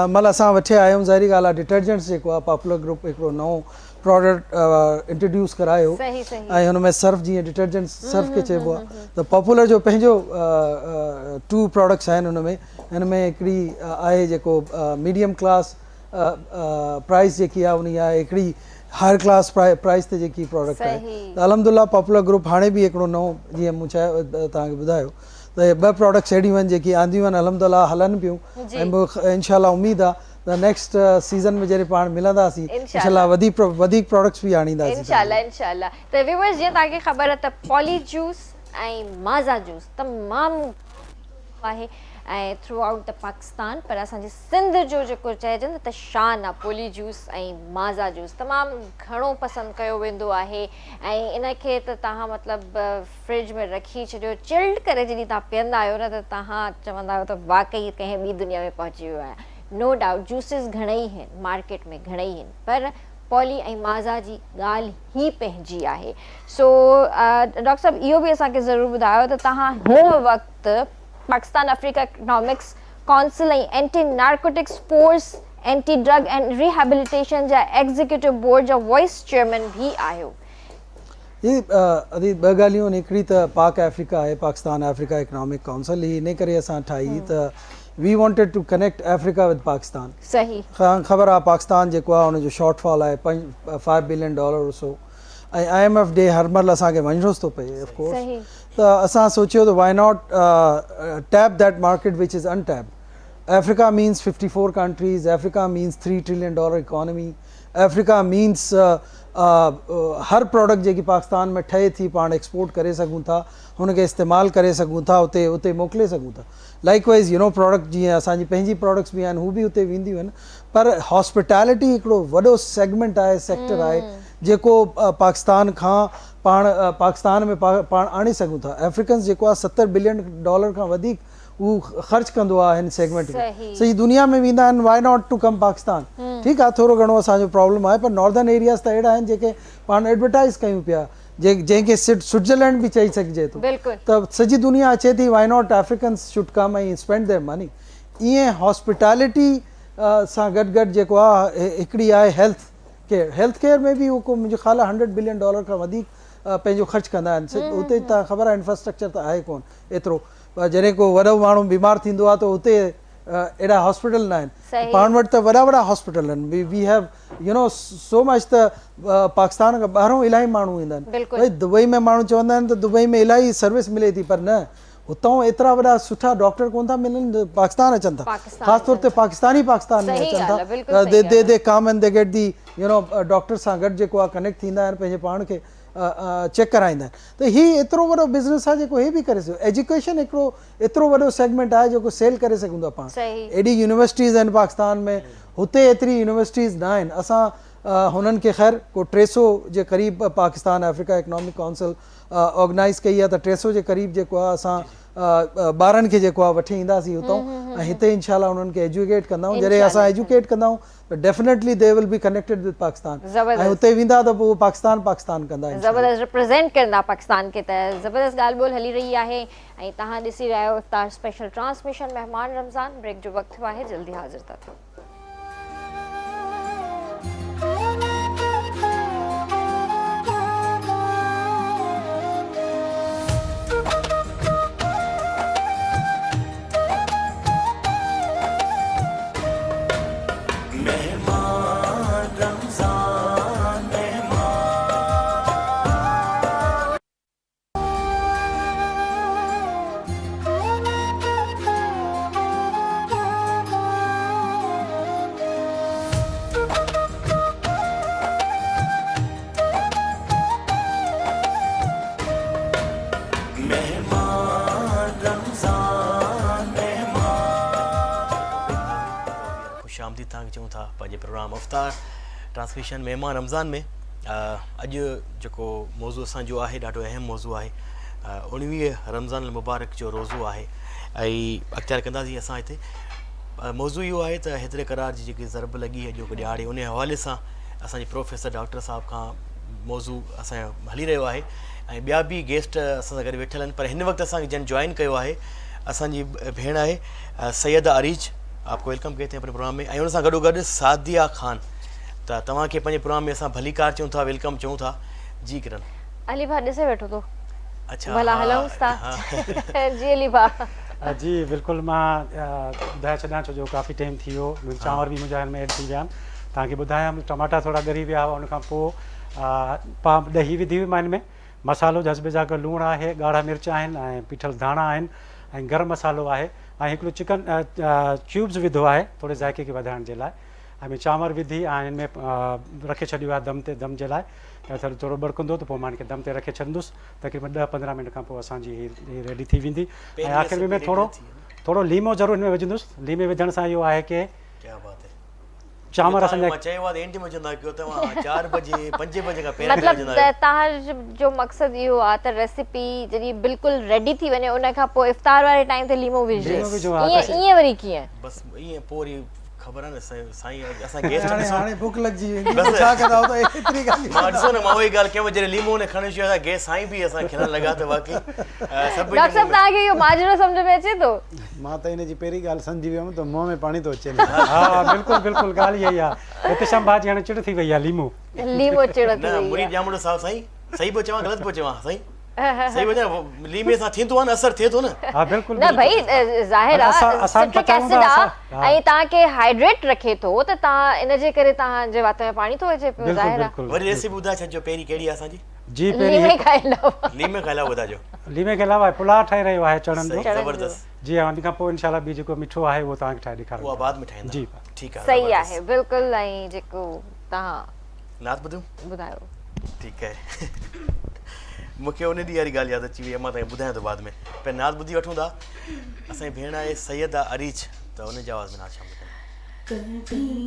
महिल असां वठी आया आहियूं ज़ाहिरी ॻाल्हि आहे डिटर्जेंट्स जेको आहे पॉपुलर ग्रुप हिकिड़ो नओं प्रोडक्ट इंट्रोड्यूस करायो ऐं हुन में सर्फ जीअं डिटर्जेंट सर्फ खे चइबो आहे त पॉपुलर जो पंहिंजो 2 प्रोडक्ट्स आहिनि। हिन में हिकिड़ी आहे जेको मीडियम क्लास प्राइस जेकी आहे उन आहे, हिकिड़ी हायर क्लास प्राइस ते जेकी प्रोडक्ट आहे। त अलहमदुलिल्लाह पॉपुलर ग्रुप हाणे बि हिकिड़ो नओं जीअं मूं चयो तव्हांखे ॿुधायो त हे 2 प्रोडक्ट्स अहिड़ियूं आहिनि जेकी आंदियूं आहिनि अलहमदुलिल्लाह हलनि पियूं ऐं इंशाअल्लाह उमेद आहे त नेक्स्ट सीज़न में जॾहिं पाण मिलंदासीं इंशाअल्लाह वधीक प्रोडक्ट्स बि आणींदासीं इंशाअल्लाह। त व्यूअर्स जीअं तव्हांखे ख़बर आहे त पॉली जूस ऐं माज़ा जूस तमामु आहे ऐं थ्रू आउट द पाकिस्तान, पर असांजे सिंध जो जेको चइजनि त शान आहे पोली जूस ऐं माज़ा जूस तमामु घणो पसंदि कयो वेंदो आहे। ऐं इनखे त तव्हां मतिलबु फ्रिज में रखी छॾियो चिल्ड करे जॾहिं तव्हां पीअंदा आहियो न त तव्हां चवंदा आहियो त वाक़ई कंहिं ॿी दुनिया में पहुची वियो आहे। नो डाउट जूसिस घणेई आहिनि मार्केट में घणेई आहिनि, पर पॉली ऐं माज़ा जी ॻाल्हि ई पंहिंजी आहे। सो डॉक्टर साहब इहो बि असांखे ज़रूरु ॿुधायो त तव्हां हिन वक़्तु पाकिस्तान अफ्रीका इकनॉमिक्स काउंसिल ऐं anti narcotics force anti drug and rehabilitation जा एग्जीक्यूटिव बोर्ड जा वाइस चेयरमैन भी आहियो। ये अदी 2 ॻाल्हियूं आहिनि। हिकिड़ी त पाक अफ्रीका आहे पाकिस्तान अफ्रीका इकनॉमिक काउंसिल, ही इन करे असां ठाही त we wanted to connect Africa with Pakistan सही ख़बर आहे पाकिस्तान जेको आहे हुनजो शॉर्टफॉल आहे $5 बिलियन और सो ऐं IMF डे हर महिल असांखे वञिणो थो पए ऑफ कोर्स सही त असां सोचियो त why not tap that market which is untapped Africa means 54 countries Africa means $3 trillion economy Africa means हर प्रोडक्ट जेकी पाकिस्तान में ठहे थी पाण एक्सपोर्ट करे सघूं था हुनखे इस्तेमालु करे सघूं था उते उते मोकिले सघूं था लाइकवाइज़ प्रोडक्ट जीअं असांजी पंहिंजी प्रोडक्ट्स बि आहिनि हू बि उते वेंदियूं आहिनि पर हॉस्पिटैलिटी हिकिड़ो वॾो सेगमेंट आहे सेक्टर आहे जेको पाकिस्तान खां पाकिस्तान में पाण आणे सघूं था अफ्रीकन्स जेको आहे $70 बिलियन खां वधीक उहो ख़र्चु कंदो आहे हिन सेगमेंट में सॼी दुनिया में वेंदा आहिनि why not to come Pakistan ठीकु आहे थोरो घणो असांजो प्रॉब्लम आहे पर नॉर्दर्न एरियाज़ त अहिड़ा आहिनि जेके पाण एडवर्टाइज़ कयूं पिया जंहिंखे स्विट्ज़रलैंड बि चई सघिजे थो त सॼी दुनिया अचे थी why not Africans should come ऐं स्पेंड देयर मनी ईअं हॉस्पिटैलिटी सां गॾु गॾु जेको आहे हिकिड़ी आहे हेल्थ केयर में बि उहो मुंहिंजो ख़्यालु आहे $100 बिलियन खां वधीक पंहिंजो ख़र्चु कंदा आहिनि उते तव्हां ख़बर आहे इंफ्रास्ट्रक्चर त आहे कोन एतिरो जॾहिं को वॾो माण्हू बीमार थींदो आहे त उते एॾा हॉस्पिटल न आहिनि पाण वटि त वॾा हॉस्पिटल आहिनि वी हैव सो मच त पाकिस्तान खां ॿाहिरों इलाही माण्हू ईंदा आहिनि भई दुबई में माण्हू चवंदा आहिनि त दुबई में इलाही सर्विस मिले थी पर न हुतां एतिरा वॾा सुठा डॉक्टर कोन था मिलनि पाकिस्तान अचनि था ख़ासि तौर ते पाकिस्तान में अचनि था they come and they get the doctor सां गॾु जेको आहे कनेक्ट थींदा आहिनि पंहिंजे पाण खे चेक कराईंदा आहिनि त हीउ एतिरो वॾो बिज़नेस आहे जेको इहे बि करे सघो एजुकेशन हिकिड़ो एतिरो वॾो सेगमेंट आहे जेको सेल करे सघूं था पाण एॾी यूनिवर्सिटीज़ आहिनि पाकिस्तान में हुते एतिरी यूनिवर्सिटीज़ न आहिनि असां हुननि खे ख़ैर को 300 जे क़रीब Pakistan Africa economic council organise कई आहे त 300 जे क़रीब जेको आहे असां ॿारनि खे जेको आहे वठी ईंदासीं हुतां ऐं हिते इनशाला उन्हनि खे एजुकेट कंदाऊं जॾहिं असां एजुकेट कंदाऊं त definitely they will be connected with Pakistan ऐं हुते वेंदा त पोइ पाकिस्तान कंदा ज़बरदस्त रिप्रेज़ेंट कंदा पाकिस्तान खे त ज़बरदस्त ॻाल्हि ॿोल हली रही आहे ऐं तव्हां ॾिसी रहिया आहियो इफ्तार स्पेशल ट्रांसमिशन महिमान रमज़ान ब्रेक जो वक़्तु आहे जल्दी हाज़िर था थियूं खुशामदी तव्हांखे चऊं था पंहिंजे प्रोग्राम अफ़्तार ट्रांसमिशन महिमान रमज़ान में अॼु जेको मौज़ू असांजो आहे ॾाढो अहम मौज़ू आहे 19 रमज़ान मुबारक जो रोज़ो आहे ऐं अख़्तियार कंदासीं असां हिते मौज़ू इहो आहे त हेतिरे करार जी जेकी ज़रब लॻी अॼु को ॾियारे उन हवाले सां असांजे प्रोफेसर डॉक्टर साहिब खां मौज़ू असांजो हली रहियो आहे ऐं ॿिया बि गेस्ट असां सां गॾु वेठल आहिनि पर हिन वक़्तु असांखे जन जॉइन कयो आहे असांजी भेण आहे सैयदा अरीज आपको वेलकम कहते हैं अपने प्रोग्राम में ऐं उन सां गॾोगॾु सादिया ख़ान त तव्हांखे पंहिंजे प्रोग्राम में असां भलीकार चऊं था वेलकम चऊं था जी किरण अली भाउ ॾिसे वेठो तो अच्छा भला हलऊंसि था जी अली भाउ जी बिल्कुलु मां ॿुधाए छॾियां छो जो काफ़ी टाइम थी वियो मुंहिंजा चांवर बि मुंहिंजा हिन में एड थी विया आहिनि तव्हांखे ॿुधायां टमाटा थोरा ॻरी विया हुआ उनखां पोइ ॾही विधी हुई मां हिन में मसालो जज़्बे जा लूणु आहे ॻाढ़ा मिर्च आहिनि ऐं पीठल धाणा आहिनि ऐं गरम मसालो आहे ऐं हिकिड़ो चिकन क्यूब्स विधो आहे थोरे ज़ाइके खे वधाइण जे लाइ ऐं चांवर विधी ऐं हिन में रखे छॾियो आहे दम जे लाइ त थोरो बड़कंदो त पोइ मां हिनखे दम ते रखे छॾंदुसि तक़रीबन 10-15 मिंट खां पोइ असांजी हीअ रेडी थी वेंदी ऐं आख़िर में थोरो लीमो ज़रूरु हिन में विझंदुसि लीमे विझण सां इहो आहे की चांवर असांजा मतिलबु तव्हांजो मक़सदु इहो आहे त रेसिपी जॾहिं बिल्कुलु रेडी थी वञे उन खां पोइ इफ़्तार वारे टाइम ते लीमो विझे ईअं वरी कीअं बस ईअं पोइ ख़बर आहे न साईं असां गेस्ट हाणे भुख लॻजी वेंदी छा कंदा त एतिरी ॻाल्हि मां ॾिसो न मां उहो ई ॻाल्हि कयां जॾहिं लीमो ने खणी अची गैस साईं बि असां खिलण लॻा त बाक़ी सभु डॉक्टर साहब तव्हांखे इहो माजरो सम्झ में अचे थो मां त हिनजी पहिरीं ॻाल्हि सम्झी वियुमि त मुंहं में पाणी थो अचे हा बिल्कुलु ॻाल्हि इहा ई आहे हिते भाॼी हाणे चिड़ थी वई आहे लीमो चिड़ थी न मुरी ॼामड़ो साहिब साईं सही पियो चवां ग़लति पियो चवां साईं सही वजह लीमे सां थींदो आहे न असर थिए थो न हाँ बिल्कुल न भाई ज़ाहिर आहे असां सिट्रिक पचायूं एसिड था, आहे असां- ऐं तव्हांखे हाइड्रेट रखे थो त तव्हां इन जे करे तव्हांजे वात में पाणी थो अचे पियो बिल्कुल ज़ाहिर आहे बिल्कुल वरी रेसिपी ॿुधाए छॾिजो पहिरीं कहिड़ी आहे असांजी जी लीमे पहिरीं खाईंदो लीमे खां अलावा ॿुधाइजो लीमे के अलावा पुलाव ठाहे रहियो आहे चणनि सही जो ज़बरदस्त जी हाँ उन खां पोइ इंशाल्लाह ॿी जेको मिठो आहे उहो तव्हांखे ठाहे उहा ॾेखारींदो बाद में ठाहींदा जी ठीकु आहे सही ज़बरदस्त। आहे बिल्कुलु ऐं जेको तव्हां नात ॿुधूं ॿुधायो ठीकु आहे मूंखे उन ॾींहुं वारी ॻाल्हि यादि अची वई मां तव्हांखे ॿुधायां थो बाद में पहिरियों नात ॿुधी वठूं था असांजी भेण आहे सैयदा अरीज त उन जे आवाज़ में नात शामिल कयूं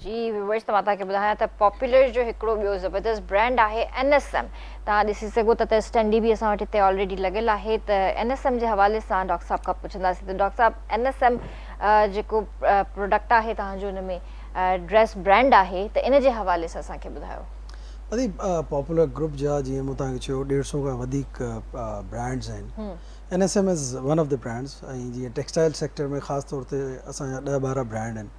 जी व्यूअर्स त मां तव्हांखे ॿुधायां त पॉपुलर जो हिकिड़ो ॿियो ज़बरदस्त ब्रांड आहे NSM तव्हां ॾिसी सघो त स्टैंडी बि असां वटि हिते ऑलरेडी लॻियल आहे त NSM जे हवाले सां डॉक्टर साहब खां पुछंदासीं त डॉक्टर साहब NSM जेको प्रोडक्ट आहे तव्हांजो हुन में ड्रेस ब्रांड आहे त इन जे हवाले सां असांखे ॿुधायो अदी पॉपुलर ग्रुप जा जीअं मूं तव्हांखे चयो 150 खां वधीक ब्रांड्स आहिनि NSM is one of the brands ऐं जीअं टेक्सटाइल सेक्टर में ख़ासि तौर ते असांजा 10-12 ब्रांड आहिनि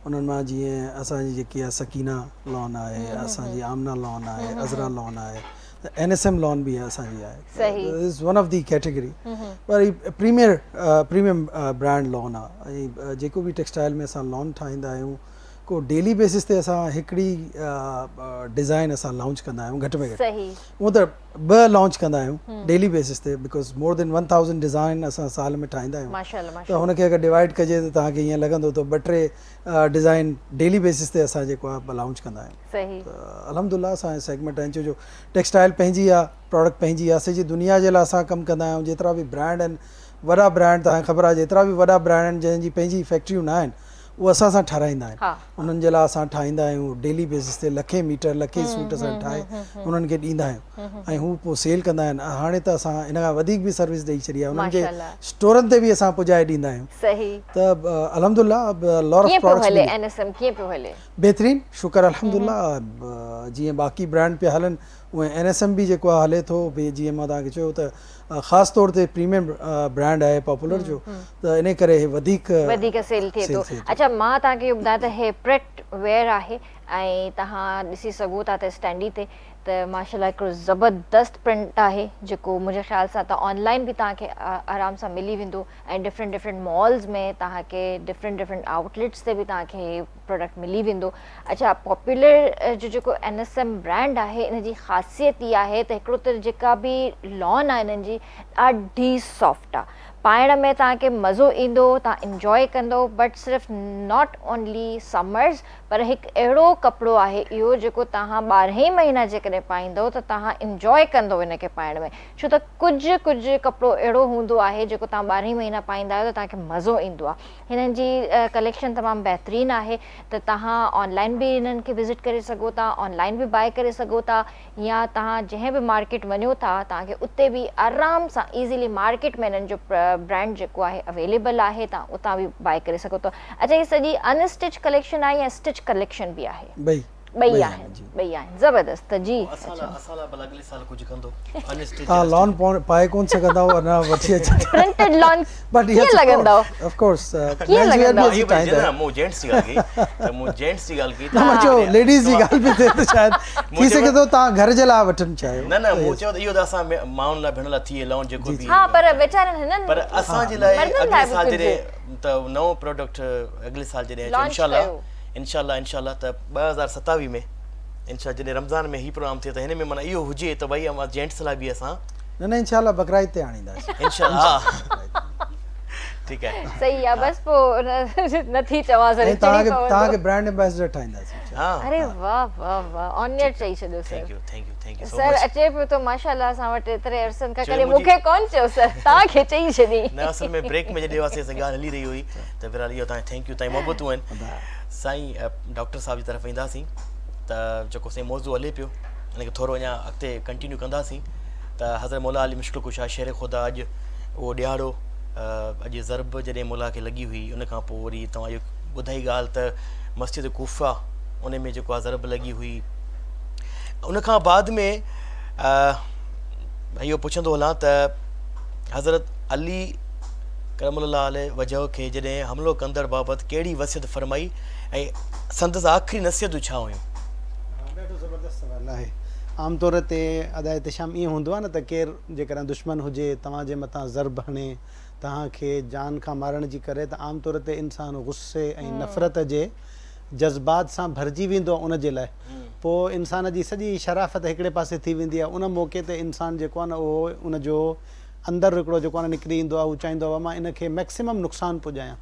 उन्हनि मां जीअं असांजी जेकी आहे सकीना लॉन आहे असांजी आमना लॉन आहे अज़रा लॉन आहे त NSM लॉन बि असांजी आहे is one of the category पर प्रीमियम ब्रांड लॉन आहे ऐं जेको बि टेक्सटाइल में असां लॉन ठाहींदा आहियूं को डेली बेसिस ते असां हिकिड़ी डिज़ाइन असां लॉन्च कंदा आहियूं घटि में घटि हूअं त 2 लॉन्च कंदा आहियूं डेली बेसिस ते बिकॉज़ मोर देन 1000 डिज़ाइन असां साल में ठाहींदा आहियूं त हुनखे अगरि डिवाइड कजे त तव्हांखे ईअं लॻंदो त 2-3 डिज़ाइन डेली बेसिस ते असां जेको आहे लॉन्च कंदा आहियूं त अल्हम्दुलिल्लाह असांजे सेगमेंट आहिनि छो जो टेक्सटाइल पंहिंजी आहे प्रोडक्ट पंहिंजी आहे सॼी दुनिया जे लाइ असां कमु कंदा आहियूं जेतिरा बि ब्रांड आहिनि वॾा ब्रांड तव्हांखे ख़बर आहे जेतिरा बि वॾा ब्रांड आहिनि जंहिंजी पंहिंजी फैक्ट्रियूं न आहिनि उहो असां सां ठाराईंदा हा। आहिनि उन्हनि जे लाइ असां ठाहींदा आहियूं डेली बेसिस ते लखे मीटर लखे सूट असां ठाहे उन्हनि खे ॾींदा आहियूं ऐं हू पोइ सेल कंदा आहिनि हाणे त असां इन खां वधीक बि सर्विस ॾेई छॾी आहे उन्हनि खे माशाल्लाह। स्टोरनि ते बि असां पुॼाए ॾींदा आहियूं सही त अल्हम्दुलिल्लाह लॉट ऑफ कीअं पियो प्रोडक्ट्स हले NSM कीअं पियो हले बहितरीन शुक्र अल्हम्दुलिल्लाह जीअं बाक़ी ब्रांड पिया हलनि उहे NSM बि जेको आहे हले थो भई जीअं मां तव्हांखे चयो त ख़ासि तौर ते प्रीमियम ब्रांड आहे पॉपुलर जो त इन करे वधीक सेल थिए थो थिए थो। अच्छा मां तव्हांखे इहो ॿुधायां त हे प्रेट वेयर आहे ऐं तव्हां ॾिसी सघो था त स्टैंडी ते त माशाल्लाह हिकिड़ो ज़बरदस्त प्रिंट आहे जेको मुंहिंजे ख़्याल सां त ऑनलाइन बि तव्हांखे आराम सां मिली वेंदो ऐं डिफरेंट मॉल्स में तव्हांखे डिफरेंट आउटलेट्स ते बि तव्हांखे हे प्रोडक्ट मिली वेंदो अच्छा पॉपुलर जो जेको NSM ब्रांड आहे इन जी ख़ासियत इहा आहे त हिकिड़ो त जेका बि लॉन आहे इन्हनि जी ॾाढी सॉफ्ट आहे पाइण में तव्हांखे मज़ो ईंदो तव्हां इंजॉय कंदो बट सिर्फ़ु नॉट ओनली समर्स पर हिकु अहिड़ो कपिड़ो आहे इहो जेको तव्हां 12 महीना जेकॾहिं पाईंदो त तव्हां इंजॉय कंदो इन खे पाइण में छो त कुझु कपिड़ो अहिड़ो हूंदो आहे जेको तव्हां 12 महीना पाईंदा आहियो त तव्हांखे मज़ो ईंदो आहे हिननि जी कलेक्शन तमामु बहितरीनु आहे त तव्हां ऑनलाइन बि हिननि खे विज़िट करे सघो था ऑनलाइन बि बाय करे सघो था या तव्हां जंहिं बि मार्केट वञो था तव्हांखे उते बि आराम सां ईज़िली मार्केट में हिननि जो ब्रांड जेको आहे अवेलेबल आहे तव्हां उतां बि बाय करे सघो था अच्छा हीअ सॼी अनस्टिच कलेक्शन आहे या स्टिच कलेक्शन बि आहे ॿई आहिनि ज़बरदस्त त जी हा लॉन पाए कोन सघंदा अञा वठी अचे प्रिंटेड लॉन बट कीअं लॻंदो ऑफ कोर्स कीअं लॻंदो मूं जेंट्स जी ॻाल्हि कई न मां चयो लेडीज़ जी ॻाल्हि बि थिए त शायदि थी सघे थो तव्हां घर जे लाइ वठणु चाहियो न मूं चयो त इहो त असां माण्हुनि लाइ भेण लाइ थिए लॉन जेको बि हा पर वीचारनि हिननि पर असांजे लाइ अॻिले साल जॾहिं त नओं प्रोडक्ट अॻिले साल जॾहिं इंशाल्लाह त 2027 में इंशाल्लाह जॾहिं रमज़ान में ही प्रोग्राम थिए त हिन में माना इहो हुजे त भई जेंट्स लाइ बि असां न इंशाल्लाह बकराईद ते आणींदासीं इंशाल्लाह ठीक है सही आहे बस पोइ नथी चवां सर तव्हांखे ब्रांड एम्बेसडर ठाहींदासीं अरे वाह ऑनियर चई छॾियो सर थैंक यू सर अचे पियो त माशाल्लाह असां वटि एतिरे अरसनि खां करे मूंखे कोन चयो सर तव्हांखे चई छॾी न असल में ब्रेक में जॾहिं वासी असां ॻाल्हि हली रही हुई त फिलहाल इहो तव्हां थैंक यू तव्हां मोहबतूं आहिनि साईं डॉक्टर साहब जी तरफ़ ईंदासीं त जेको साईं मौज़ू हले पियो हिन खे थोरो अञा अॻिते कंटिन्यू कंदासीं त हज़रत मौला अली मुश्किल कुशा शेर ख़ुदा अॼु उहो ॾियारो अॼु ज़रब जॾहिं मौला खे लॻी हुई उन खां पोइ वरी तव्हां इहो ॿुधाई ॻाल्हि त मस्जिद कूफा उन में जेको आहे ज़रब लॻी हुई उन खां बाद में इहो पुछंदो हलां त हज़रत अली करमुल्लाह अलैहि वजह खे जॾहिं हमिलो कंदड़ बाबति कहिड़ी वसियत फरमाई ऐं संदसि आख़िरी नसीहतूं छा हुयूं ॾाढो ज़बरदस्त सवालु आहे आमतौर ते अदा इतिशाम ईअं हूंदो आहे न त केरु जेकॾहिं दुश्मन हुजे तव्हांजे मथां ज़रब हणे तव्हांखे जान खां मारण जी करे त आमतौर ते इंसानु गुस्से ऐं नफ़रत जे जज़्बात सां भरिजी वेंदो आहे उन जे लाइ पोइ इंसान जी सॼी शराफ़त हिकिड़े पासे थी वेंदी आहे उन मौक़े ते इंसानु जेको आहे न उहो उनजो अंदरि हिकिड़ो जेको आहे निकिरी ईंदो आहे हू चाहींदो आहे मां इन खे मैक्सिमम नुक़सानु पुॼायां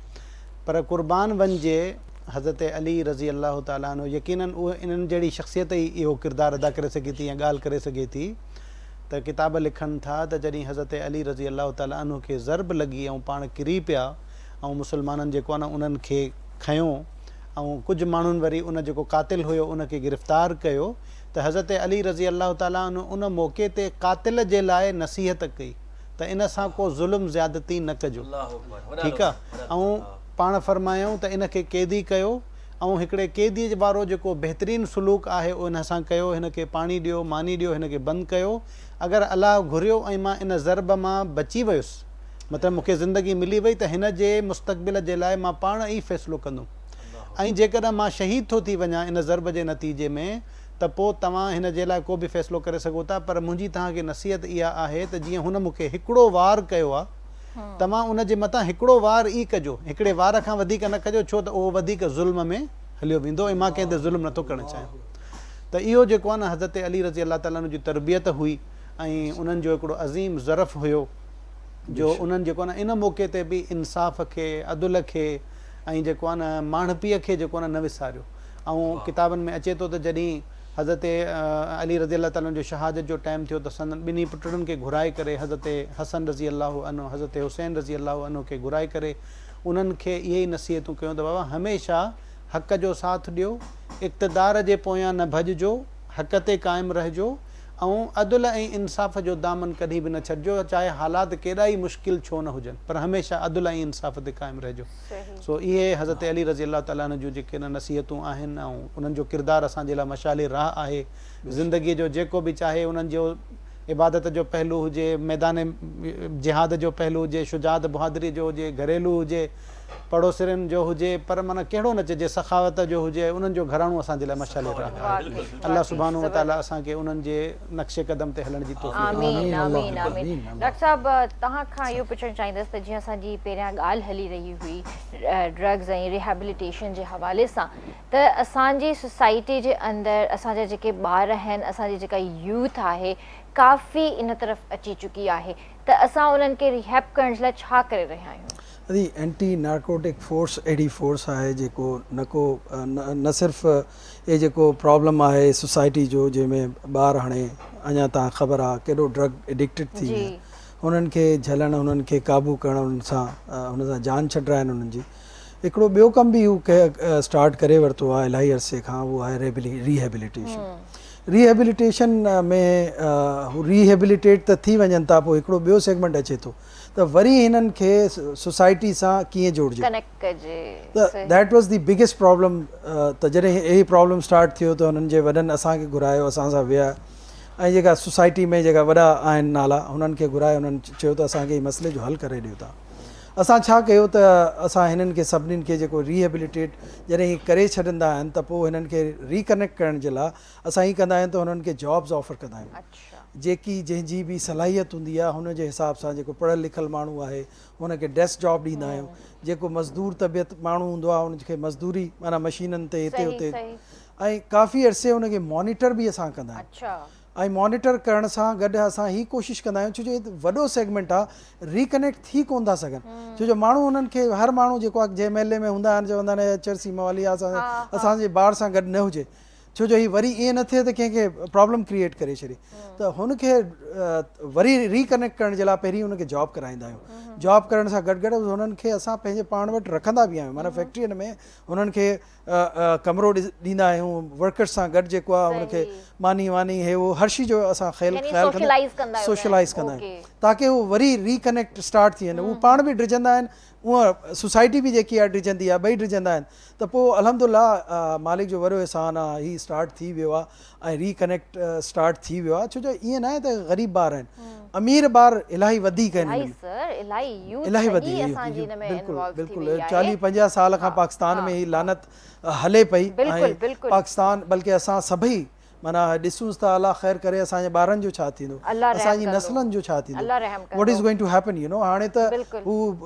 पर क़ुर्बान वञिजे हज़रत अली रज़ी अल्लाह ताला अन्हु यकीनन उहे इन्हनि जहिड़ी शख़्सियत ई इहो किरदारु अदा करे सघे थी या ॻाल्हि करे सघे थी त किताब लिखनि था त जॾहिं हज़रत अली रज़ी अल्लाह ताला अन्हु खे ज़रब लॻी ऐं पाण किरी पिया ऐं मुसलमाननि जेको आहे न उन्हनि खे खयों ऐं कुझु माण्हुनि वरी उन जेको कातिल हुयो उनखे गिरफ़्तार कयो त हज़रत अली रज़ी अल्लाह ताला अन्हु उन मौक़े ते कातिल जे लाइ नसीहत कई त इन सां को ज़ुल्म ज़्यादती न कजो ठीकु आहे ऐं पाण फरमायूं त इन खे क़ैदी कयो ऐं हिकिड़े क़ैदी वारो जेको बहितरीनु सलूक आहे उहो इन सां कयो हिन खे पाणी ॾियो मानी ॾियो हिन खे बंदि कयो अगरि अलाह घुरियो ऐं मां इन ज़रब मां बची वियुसि मतिलबु मूंखे ज़िंदगी मिली वई त हिन जे मुस्तक़बिल जे लाइ मां पाण ई फ़ैसिलो कंदुमि ऐं जेकॾहिं मां शहीद थो थी वञा इन ज़रब जे नतीजे में त पोइ तव्हां हिन जे लाइ को बि फ़ैसिलो करे सघो था पर मुंहिंजी तव्हांखे नसीहत इहा आहे त जीअं हुन मूंखे हिकिड़ो वार कयो आहे तव्हां उन जे मथां हिकिड़ो वार ई कजो हिकिड़े वार खां वधीक न कजो छो त उहो वधीक ज़ुल्म में हलियो वेंदो ऐं मां कंहिं ते ज़ुल्म नथो करणु चाहियां त इहो जेको आहे न हज़रत अली रज़ी अल्लाह ताला जी तरबियत हुई ऐं उन्हनि जो हिकिड़ो अज़ीम ज़रफ़ हुयो जो उन्हनि जेको आहे न इन मौक़े ते बि इंसाफ़ खे अदुल खे ऐं जेको आहे न माण्हपीअ खे जेको आहे न विसारियो ऐं किताबनि में अचे थो त जॾहिं हज़रत अली रज़ी अल्लाह ताला जो शहादत जो टाइम थियो त संदन ॿिन्ही पुटनि खे घुराए करे हज़रत हसन रज़ी अल्लाह अन्हु हज़रत हुसैन रज़ी अल्लाह अन्हु खे घुराए करे उन्हनि खे इहे ई नसीहतूं कयूं त बाबा हमेशह हक़ जो साथ ॾियो, इक़्तिदार जे पोयां न भॼिजो, हक़ ते क़ाइमु रहिजो ऐं अदल ऐं इंसाफ़ जो दामन कॾहिं बि न छॾिजो, चाहे हालात केॾा ई मुश्किल छो न हुजनि, पर हमेशह अदल ऐं इंसाफ़ ते क़ाइमु रहिजो। सो इहे हज़रत अली रज़ी अल्लाह ताला जूं जेके नसीहतूं आहिनि ऐं उन्हनि जो किरदारु असांजे लाइ मशाले राह आहे। ज़िंदगीअ जो जेको बि चाहे उन्हनि जो इबादत जो पहलू हुजे, मैदान जिहाद जो पहलू हुजे, शुजात बहादुरी जो हुजे, घरेलू हुजे, पड़ोसिरनि जो हुजे, पर माना कहिड़ो न चइजे, सखावत जो हुजे, उन्हनि जो घराणो असांजे लाइ मशाले राह आहे। अल्लाह सुब्हानो व तआला असांखे उन्हनि जे नक्शे क़दम ते हलण जी तौफ़ीक़ आमीन आमीन आमीन। डॉक्टर साहब तव्हां खां इहो पुछणु चाहींदसि त जीअं असांजी पहिरियां ॻाल्हि हली रही हुई ड्रग्स ऐं रिहेबिलिटेशन जे हवाले सां, त असांजी सोसाइटी जे अंदरि असांजा जेके ॿार आहिनि, असांजी जेका यूथ आहे, काफ़ी इन तरफ़ अची चुकी आहे, त असां उन्हनि खे रिहेब करण जे लाइ छा करे रहिया आहियूं? अदी एंटी नार्कोटिक फोर्स अहिड़ी फोर्स आहे जेको न सिर्फ़ु ये जेको प्रॉब्लम आहे सोसाइटी जो, जंहिंमें ॿार हाणे अञा तव्हां ख़बर आहे केॾो ड्रग एडिक्टेड थी विया, हुननि खे झलणु, हुननि खे काबू करणु, हुन सां जान छॾाइनि हुननि जी। हिकिड़ो ॿियो कमु बि हू स्टार्ट करे वरितो आहे इलाही अरसे खां, उहो आहे रिहेबिलिटेशन। रिहेबिलिटेशन में हू रिहेबिलिटेट त थी वञनि था, पोइ हिकिड़ो ॿियो सेगमेंट अचे थो त वरी हिननि खे सोसाइटी सां कीअं जोड़िजे, त that was the biggest problem. त जॾहिं इहे प्रॉब्लम स्टार्ट थियो त हुननि जे वॾनि असांखे घुरायो, असां सां विया, ऐं जेका सोसाइटी में जेका वॾा आहिनि नाला, हुननि खे घुरायो, हुननि चयो त असांखे हीउ मसइले जो हल करे ॾियो था। असां छा कयो त असां हिननि खे सभिनीनि खे जेको रिहेबिलिटेट जॾहिं हीअ करे छॾींदा आहिनि त पोइ हिननि खे रिकनेक्ट करण जे लाइ असां हीअ कंदा आहियूं त हुननि खे जॉब्स ऑफर कंदा आहियूं, जेकी जंहिंजी बि सलाहियत हूंदी आहे हुन जे हिसाब सां। जेको पढ़ियलु लिखियलु माण्हू आहे हुनखे डेस्क जॉब ॾींदा आहियूं, जेको मज़दूर तबियत माण्हू हूंदो आहे हुनखे मज़दूरी माना मशीननि ते हिते हुते, ऐं काफ़ी अरसे हुनखे मॉनिटर बि असां कंदा आहियूं। ऐं मॉनिटर करण सां गॾु असां हीअ कोशिशि कंदा आहियूं, छो जो वॾो सेगमेंट आहे, रिकनेक्ट थी कोन था सघनि, छो जो माण्हू हुननि खे, हर माण्हू जेको आहे जंहिं मेले में हूंदा आहिनि चवंदा आहिनि अचर सीमा वाली असांजे ॿार सां गॾु न हुजे, छो जो हीअ वरी ईअं न थिए त कंहिंखे प्रॉब्लम क्रिएट करे छॾे। त हुनखे वरी रिकनेक्ट करण जे लाइ पहिरीं हुनखे जॉब कराईंदा आहियूं। जॉब करण सां गॾु गॾु हुननि खे असां पंहिंजे पाण वटि रखंदा बि आहियूं, माना फैक्ट्रियुनि में हुननि खे कमिरो ॾींदा आहियूं, वर्कर्स सां गॾु जेको आहे हुनखे मानी वानी हे वो हर शइ जो असां ख़्यालु सोशलाइज़ कंदा आहियूं, ताकी उहो वरी रिकनेक्ट स्टार्ट थी वञे। उहे पाण बि ड्रिजंदा आहिनि, उहा सोसाइटी बि जेकी आहे ड्रिजंदी आहे, ॿई ड्रिजंदा आहिनि। त पोइ अल्हम्दुलिल्लाह मालिक जो वॾो एहसान आहे, हीअ स्टार्ट थी वियो आहे ऐं रिकनेक्ट स्टार्ट थी वियो आहे, छो जो ईअं न आहे त ग़रीब ॿार आहिनि, अमीर ॿार इलाही वधीक आहिनि, इलाही वधीक। बिल्कुलु बिल्कुलु 40-50 साल खां पाकिस्तान में हीअ लानत हले पई, ऐं पाकिस्तान बल्कि असां सभई माना ॾिसूंसि था, अलाह ख़ैर करे असांजे ॿारनि जो छा थींदो, असांजी नसलनि जो छा थींदो, what is going to happen, you know. हाणे त हू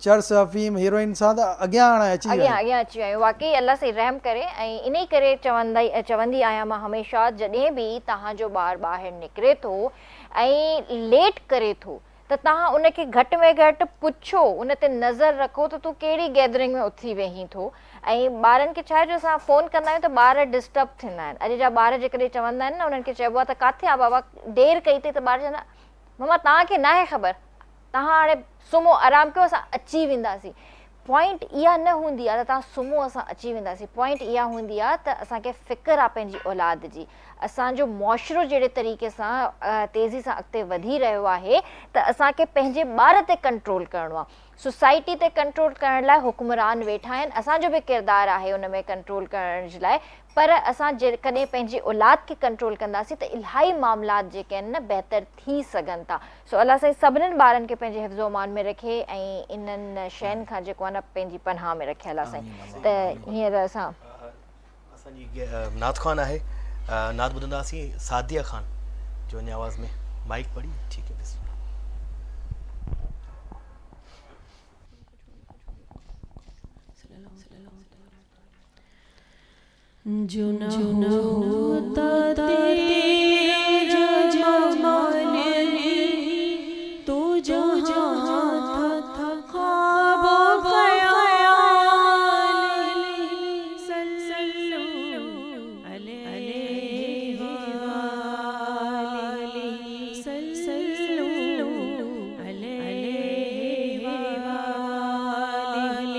चर्स अफ़ीम हीरोइन सां त अॻियां हाणे अची विया आहियूं। वाकई अल्लाह से रहम करे। ऐं इन ई करे चवंदी आहियां मां हमेशह, जॾहिं बि तव्हांजो ॿारु ॿाहिरि निकिरे थो ऐं लेट करे थो त तव्हां उनखे घटि में घटि पुछो, उन ते नज़र रखो त तूं कहिड़ी गैदरिंग में उथी वेहीं थो। ऐं ॿारनि खे छा आहे, जो असां फ़ोन कंदा आहियूं त ॿार डिस्टर्ब थींदा आहिनि। अॼु जा ॿार जेकॾहिं चवंदा आहिनि न, उन्हनि खे चइबो आहे त किथे आहे बाबा, देरि कई अथई, त ॿार चवंदा मम्मा तव्हांखे न आहे ख़बर, तव्हां हाणे सुम्हो, आराम कयो, असां अची वेंदासीं। पॉइंट इहा न हूंदी आहे त तव्हां सुम्हो असां अची वेंदासीं, पॉइंट इहा हूंदी आहे त असांखे फ़िक्र आहे पंहिंजी औलाद जी। असांजो मुआशिरो जहिड़े तरीक़े सां तेज़ी सां अॻिते वधी रहियो आहे, त असांखे पंहिंजे ॿार ते कंट्रोल करिणो आहे। सोसाइटी ते कंट्रोल करण लाइ हुक्मरान वेठा आहिनि, असांजो बि किरदारु आहे उन में कंट्रोल करण जे लाइ, पर असां जेकॾहिं पंहिंजी औलाद खे कंट्रोल कंदासीं त इलाही मामलात जेके आहिनि न बहितर थी सघनि था। सो अलाह साईं सभिनीनि ॿारनि खे पंहिंजे हिफ़्ज़ो अमान में रखे ऐं इन्हनि शयुनि खां जेको आहे न पंहिंजी पनाह में रखे अलाह साईं। त हींअर असांजी नात ख़ान आहे, नात ॿुधंदासीं सादिया ख़ान जो इन आवाज़ में। माइक पढ़ी, ठीक है। जो न होता तेरा जमाने तो जहाँ था ख्वाबों ख़याल, सल्लल्लाहु अलैहि वाली, सल्लल्लाहु अलैहि वाली।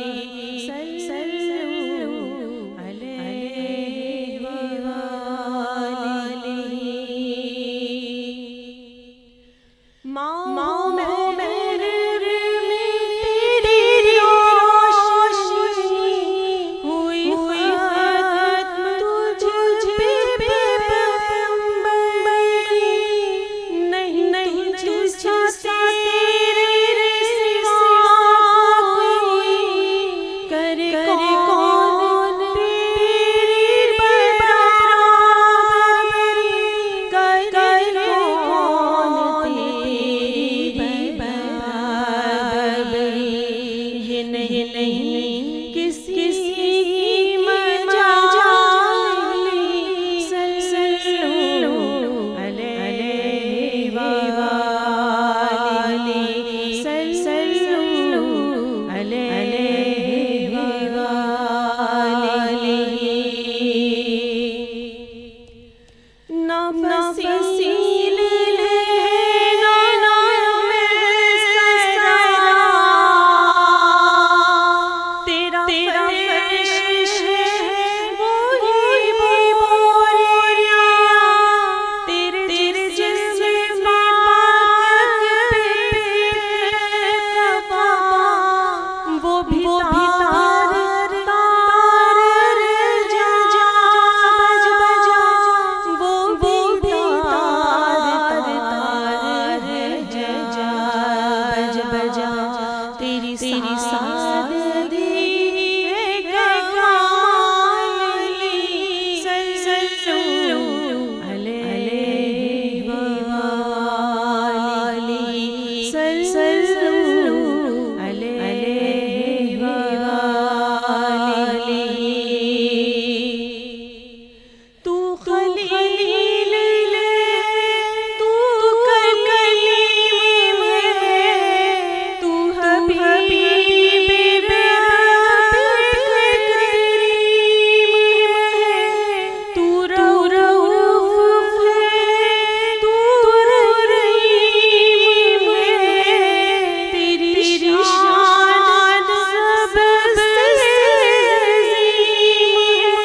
बजा तेरी सादगी है कमाली सल्लल्लाहु अलैहि वाली सल्लल्लाहु अलैहि वाली तू खलील तू कलीम तू हबीब करीम तू रऊफ है तू रहीम है तेरी शान सबसे अजीम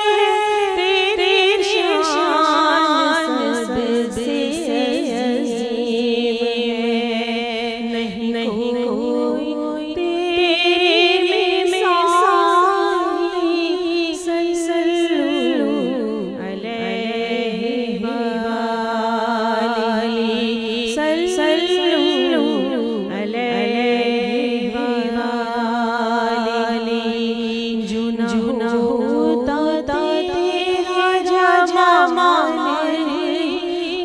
है तेरी शान सबसे अजीम है नहीं कोई तेरे मिसाली सल्लल्लाहु अलैहि वाली सल्लल्लाहु अलैहि वाली जुना होता तेरा जमाने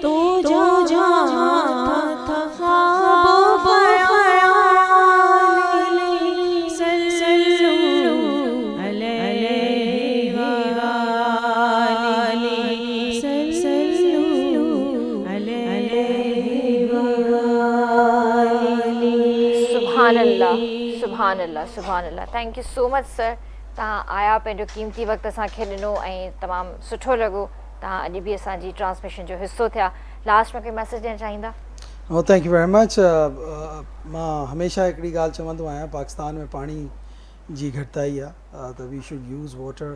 तो जो था ख्वाब ख्याली सल्लल्लाहु अलैहि वाली सल्लल्लाहु अलैहि वाली सुभान अल्लाह सुभान अल्लाह सुभान अल्लाह। Thank you so much sir, तव्हां आया पंहिंजो कीमती वक़्तु असांखे ॾिनो ऐं तमामु सुठो लॻो। तव्हां अॼु बि असांजी ट्रांसमिशन जो हिसो थिया। लास्ट में कोई मैसेज ॾियणु चाहींदा? Oh, thank you very much. मां हमेशा हिकिड़ी ॻाल्हि चवंदो आहियां, पाकिस्तान में पाणी जी घटिताई आहे त वी शुड यूज़ वाटर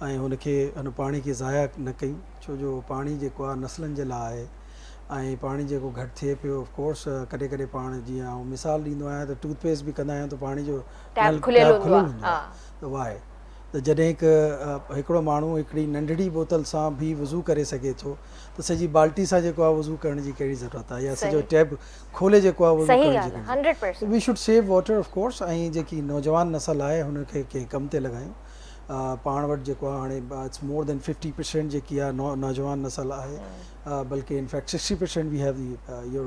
ऐं हुनखे हुन पाणी खे ज़ाया न कयूं, छो जो पाणी जेको आहे नसलनि जे लाइ आहे ऐं पाणी जेको घटि थिए पियो ऑफकोर्स कॾहिं कॾहिं पाण जीअं आउं मिसाल ॾींदो आहियां त टूथपेस्ट बि कंदा आहियूं त पाणी जो टैप नल खुलियल टैप हूंदो खुलियल आहे। हूंदो आहे त वाहे त जॾहिं हिकिड़ो माण्हू हिकिड़ी नंढड़ी बोतल सां बि वज़ू करे सघे थो त सॼी बाल्टी सां जेको आहे वज़ू करण जी कहिड़ी ज़रूरत आहे, या सॼो टैप खोले जेको आहे वज़ू सही करण जी ॻाल्हि आहे 100%। We should save water of course. ऐं जेकी नौजवान नसल आहे हुनखे कंहिं कम ते लॻायूं। पाण वटि जेको आहे हाणे इट्स मोर देन 50% जेकी आहे नौजवान नसल आहे, बल्कि in fact 60% we have your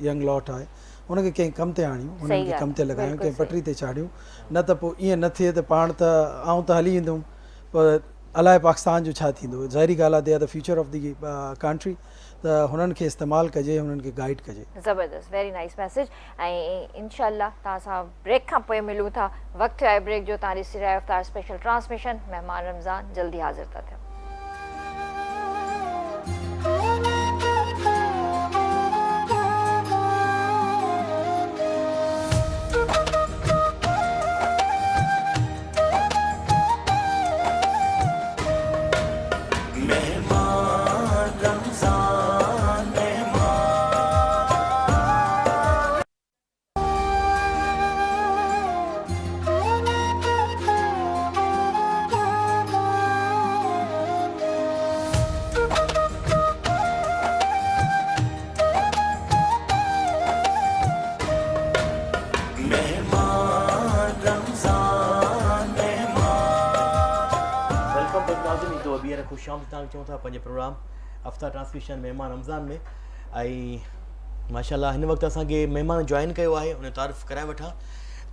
young lot आहे, हुनखे कंहिं कम ते आणियूं, हुननि खे कम ते लॻायूं, कंहिं पटरी ते चाढ़ियूं, न त पोइ ईअं न थिए त पाण त आउं त हली ईंदुमि पर अलाए पाकिस्तान जो छा थींदो। ज़ाहिरी ॻाल्हि आहे they are the future of the country, त हुननि खे इस्तेमालु कजे, हुननि खे गाइड कजे। ज़बरदस्त, वेरी नाइस मैसेज। ऐं इंशाअल्लाह तव्हां सां ब्रेक खां पोइ मिलूं था। वक़्तु आहे ब्रेक जो। तव्हां ॾिसी रहिया इफ्तार स्पेशल ट्रांसमिशन। महिमान रमज़ान जल्दी हाज़िर था थियनि। खुश आमदीद चऊं था पंहिंजे प्रोग्राम अफ्तार ट्रांसमिशन महिमान रमज़ान में। ऐं माशाल्लाह हिन वक़्तु असांखे महिमान जॉइन कयो आहे, उन तारीफ़ कराए वठां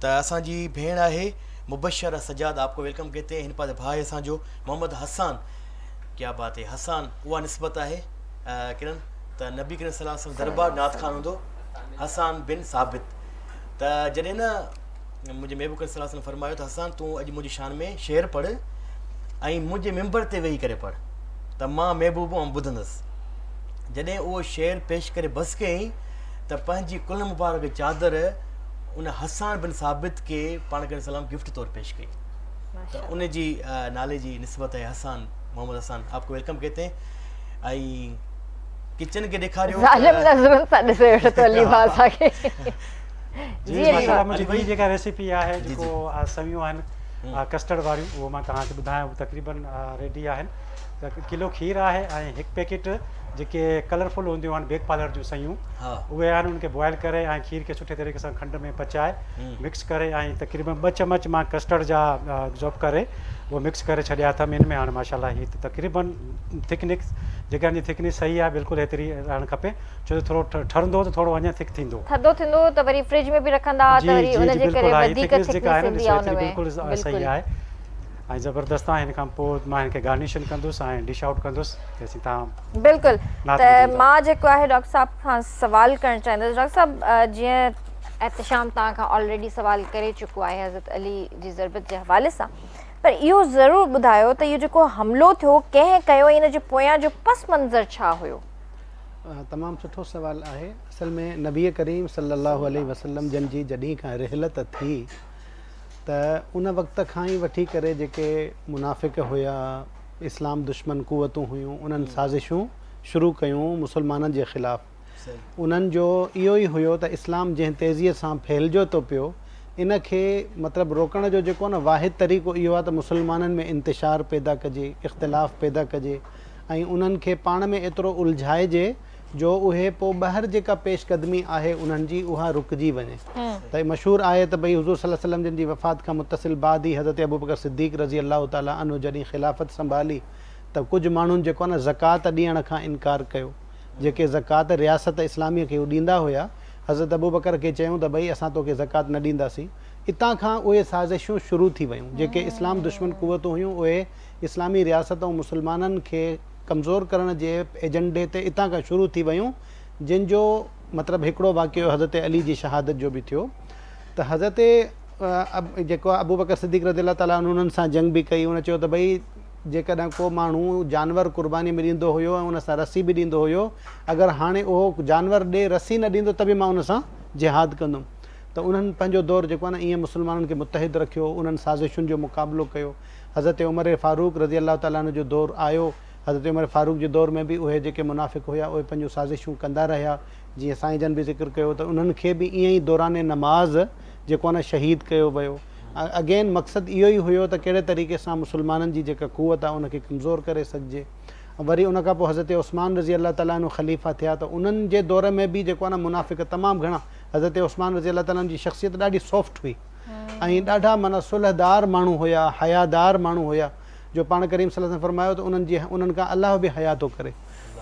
त असांजी भेण आहे मुबशरा सजाद, आपको वेलकम कहते हैं। हिन पासे भाई असांजो मोहम्मद हसान, क्या बात है हसान, उहा निस्बत आहे किरण त नबी करीम सल्लल्लाहु अलैहि वसल्लम दरबार नात खान हूंदो हसान बिन साबित। त जॾहिं न मुंहिंजे महबूब करीम सल्लल्लाहु अलैहि वसल्लम फरमायो त हसान तूं अॼु मुंहिंजी शान में शेर पढ़ ऐं मुंहिंजे मिंबर ते वेही करे पढ़, त मां महबूब ऐं ॿुधंदुसि। जॾहिं उहो शेर पेश करे बसि कयईं त पंहिंजी कुल मुबारक चादर उन हसान बिन साबित खे पाण करे सलाम गिफ्ट तौर पेश कई। त उन जी नाले जी निस्बत है हसान, मोहम्मद हसान, आपको वेलकम कहते हैं। ऐं किचन खे ॾेखारियो मुंहिंजी जेका रेसिपी आहे जेको सयूं आहिनि कस्टर्ड वारियूं, उहो मां तव्हांखे ॿुधायां तक़रीबन रेडी आहिनि। त किलो खीर आहे ऐं हिकु पैकेट जेके कलरफुल हूंदियूं आहिनि बेक पार्लर जूं सयूं उहे आहिनि उनखे बॉइल करे ऐं खीर खे सुठे तरीक़े सां खंड में पचाए मिक्स करे ऐं तक़रीबन 2 चम्मच मां कस्टर्ड जा ज़ोप करे उहो मिक्स करे छॾिया अथमि इन में हाणे माशाल्लाह हीअ तक़रीबन थिकनेस जेका हिन जी थिकनेस सही आहे बिल्कुलु एतिरी रहणु खपे छो त थोरो ठरंदो त थोरो अञा थिक थींदो थधो थींदो त वरी फ्रिज में बि रखंदा त वरी उनजे करे वधीक थिकनेस जेका आहे थिकनेस न ईंदी आहे उन में बिल्कुलु सही आहे ऐं ज़बरदस्त आहे हिन खां पोइ मां हिनखे गार्निशन कंदुसि ऐं डिश आउट कंदुसि तेसीं तव्हां बिल्कुलु नात त ॿुधंदा। मां जेको आहे डॉक्टर साहब खां सवाल करणु चाहींदसि डॉक्टर साहब जीअं एहतशाम तव्हां खां ऑलरेडी सवाल करे चुको आहे हज़रत अली जी ज़रबत जे हवाले सां पर इहो ज़रूरु ॿुधायो त इहो जेको हमिलो थियो कंहिं कयो इन जे पोयां जो पस मंज़र छा हुयो? तमामु सुठो सवाल आहे। असल में नबी करीम सल्लल्लाहु अलैहि वसल्लम जन जी जॾहिं खां रिहलत थी त उन वक़्त खां ई वठी करे जेके मुनाफ़िक हुया इस्लाम दुश्मन क़ुवतूं हुयूं उन्हनि साज़िशूं शुरू कयूं मुसलमाननि जे ख़िलाफ़। उन्हनि जो इहो ई हुयो त इस्लाम जंहिं तेज़ीअ सां फैलिजो थो पियो इन खे मतिलबु रोकण जो जेको न वाहिद तरीक़ो इहो आहे त मुसलमाननि में इंतिशार पैदा कजे इख़्तिलाफ़ पैदा कजे ऐं उन्हनि खे पाण में एतिरो उलझाइजे जो उहे पोइ ॿाहिरि जेका पेशकदमी आहे उन्हनि जी उहा रुकिजी वञे। त मशहूरु आहे त भई हुज़ूर सल्लल्लाहु अलैहि वसल्लम जिन जी वफ़ात खां मुतसिल बाद ई हज़रत अबू बकर सिद्दीक़ रज़ी अल्लाह ताला अन्हु जॾहिं ख़िलाफ़त संभाली त कुझु माण्हुनि जेको आहे न ज़कात ॾियण खां इनकार कयो। जेके ज़कात रियासत इस्लामीअ खे ॾींदा हुया हज़रत अबू बकर खे चयूं त भई असां तोखे ज़कात न ॾींदासीं। इतां खां उहे साज़िशूं शुरू थी वियूं जेके इस्लाम दुश्मन क़ुवतूं हुयूं उहे इस्लामी रियासत ऐं मुसलमाननि खे कमज़ोर करण जे एजेंडे ते इतां खां शुरू थी वियूं जिन जो मतिलबु हिकिड़ो वाक़ियो हज़रत अली जी शहादत जो बि थियो। त हज़रत जेको आहे अबू बकर सिद्दीक़ रज़ी अल्लाह ताला उन्हनि सां जंग बि कई। उन चयो त भई जेकॾहिं को माण्हू जानवर क़ुर्बानी में ॾींदो हुयो ऐं उन सां रसी बि ॾींदो हुयो अगरि हाणे उहो जानवर ॾे रसी न ॾींदो त बि मां उन सां जिहाद कंदुमि। त उन्हनि पंहिंजो दौरु जेको आहे न ईअं मुसलमाननि खे मुतहिद रखियो उन्हनि साज़िशुनि जो मुक़ाबिलो कयो। हज़रत उमर फ़ारूक रज़ी अल्लाह ताला जो दौरु आयो। हज़रत उमर फ़ारूक जे दौर में बि उहे जेके मुनाफ़िक हुया उहे पंहिंजूं साज़िशूं कंदा रहिया। जीअं साईं जन बि ज़िक्र कयो त उन्हनि खे बि ईअं ई दौरान नमाज़ जेको आहे न शहीद कयो वियो। अगेन मक़सदु इहो ई हुयो त कहिड़े तरीक़े सां मुसलमाननि जी जेका क़ुवत आहे उनखे कमज़ोर करे सघिजे। वरी उन खां पोइ हज़रत उस्मान रज़ी अल्लाह ताला ख़लीफ़ा थिया त उन्हनि जे दौर में बि जेको आहे न मुनाफ़िक तमामु घणा हज़रत उस्मान रज़ी अल्लाह ताला जी शख़्सियत ॾाढी सॉफ्ट हुई ऐं ॾाढा माना सुलहदार माण्हू हुया हयादार माण्हू हुया जो पाण करीम सल्लल्लाहु अलैहि वसल्लम फरमायो त उन्हनि खां अलाह बि हया थो करे।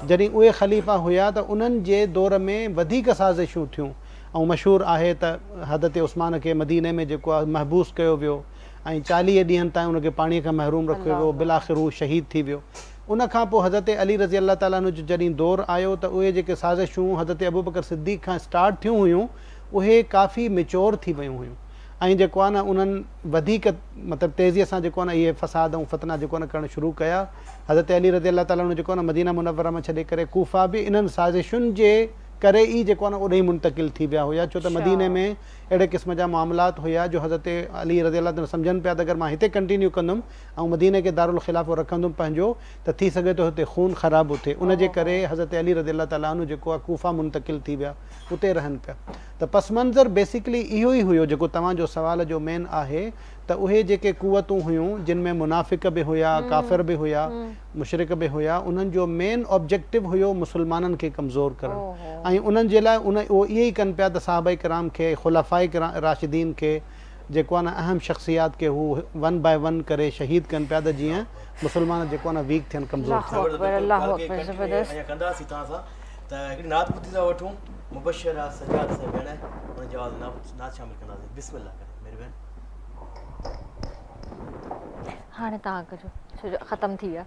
जॾहिं उहे ख़लीफ़ा हुया त उन्हनि जे दौर में वधीक साज़िशूं थियूं ऐं मशहूरु आहे त हज़रत उस्मान खे मदीने में जेको आहे महबूस कयो वियो ऐं 40 ॾींहंनि ताईं उनखे पाणीअ खां महरूम रखियो वियो। बिलाख़िर हू शहीद थी वियो। उन खां पोइ हज़रत अली रज़ी अल्लाह ताला जो जॾहिं दौरु आयो त उहे जेके साज़िशूं हज़रत अबू बकर सिद्दीक़ खां स्टार्ट थियूं हुयूं उहे काफ़ी मेच्योर थी वियूं हुयूं ऐं जेको आहे न उन्हनि वधीक मतिलबु तेज़ीअ सां जेको आहे न इहे फ़साद ऐं फ़तना जेको आहे न करणु शुरू कया। हज़रत अली रज़ी अल्लाह ताला जेको आहे न मदीना मुनव्वरा में छॾे करे कूफ़ा बि इन्हनि साज़िशुनि जे करे ई जेको आहे न ओॾे ई मुंतक़िल थी विया हुया छो त मदीने में अहिड़े क़िस्म जा मामलात हुया जो हज़रत अली रज़ी अल्लाह ताला सम्झनि पिया त अगरि मां हिते कंटिन्यू कंदुमि ऐं मदीने खे दारुल ख़िलाफ़ो रखंदुमि पंहिंजो त थी सघे थो हिते खून ख़राबु थिए। उनजे करे हज़रत अली रज़ी अल्लाह ताला जेको आहे कूफ़ा मुंतक़िल थी विया उते रहनि पिया। त पस मंज़र बेसिकली इहो ई हुयो जेको तव्हांजो सवाल जो मेन आहे त उहे जेके क़ुवतूं हुयूं जिन में मुनाफ़िक बि हुया काफ़िर बि हुया मुशरिक बि हुया उन्हनि जो मेन ऑब्जेक्टिव हुयो मुसलमाननि खे कमज़ोर करणु ऐं उन्हनि जे लाइ उहो इहो ई कनि पिया त सहाबाए किराम खे ख़ुलाफ़ाए राशिदीन खे जेको आहे न अहम शख़्सियात खे हू 1 बाय 1 करे शहीद कनि पिया त जीअं मुसलमान जेको आहे न वीक थियनि कमज़ोर थियनि। हाणे तव्हां कजो छो जो ख़तमु थी विया।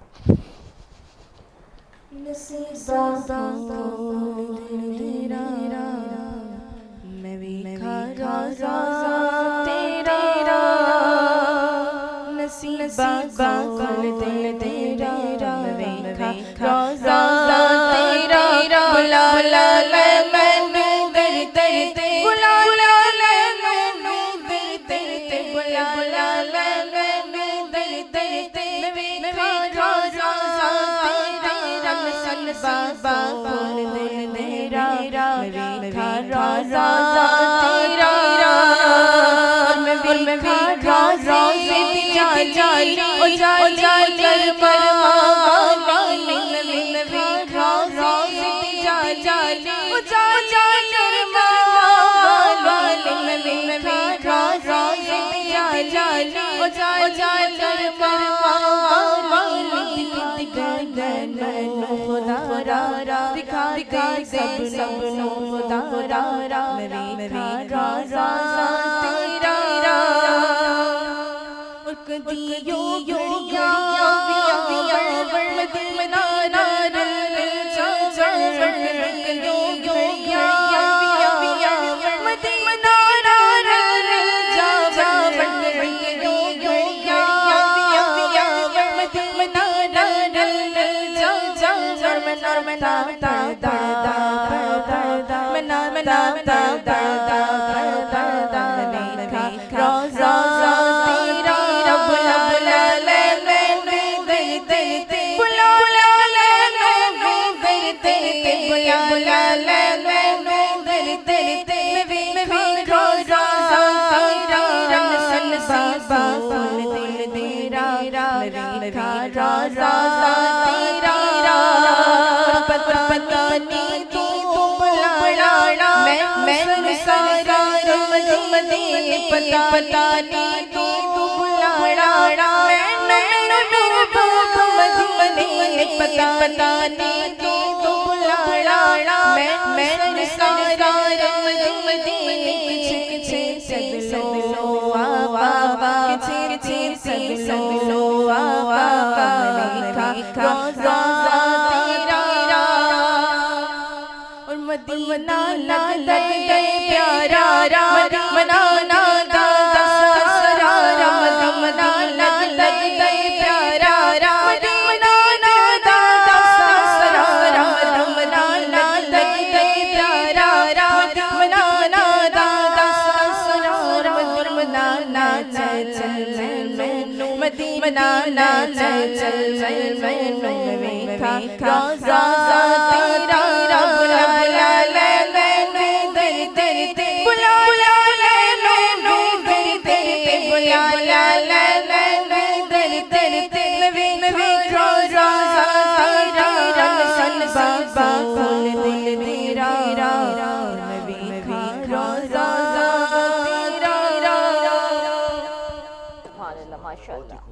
जाली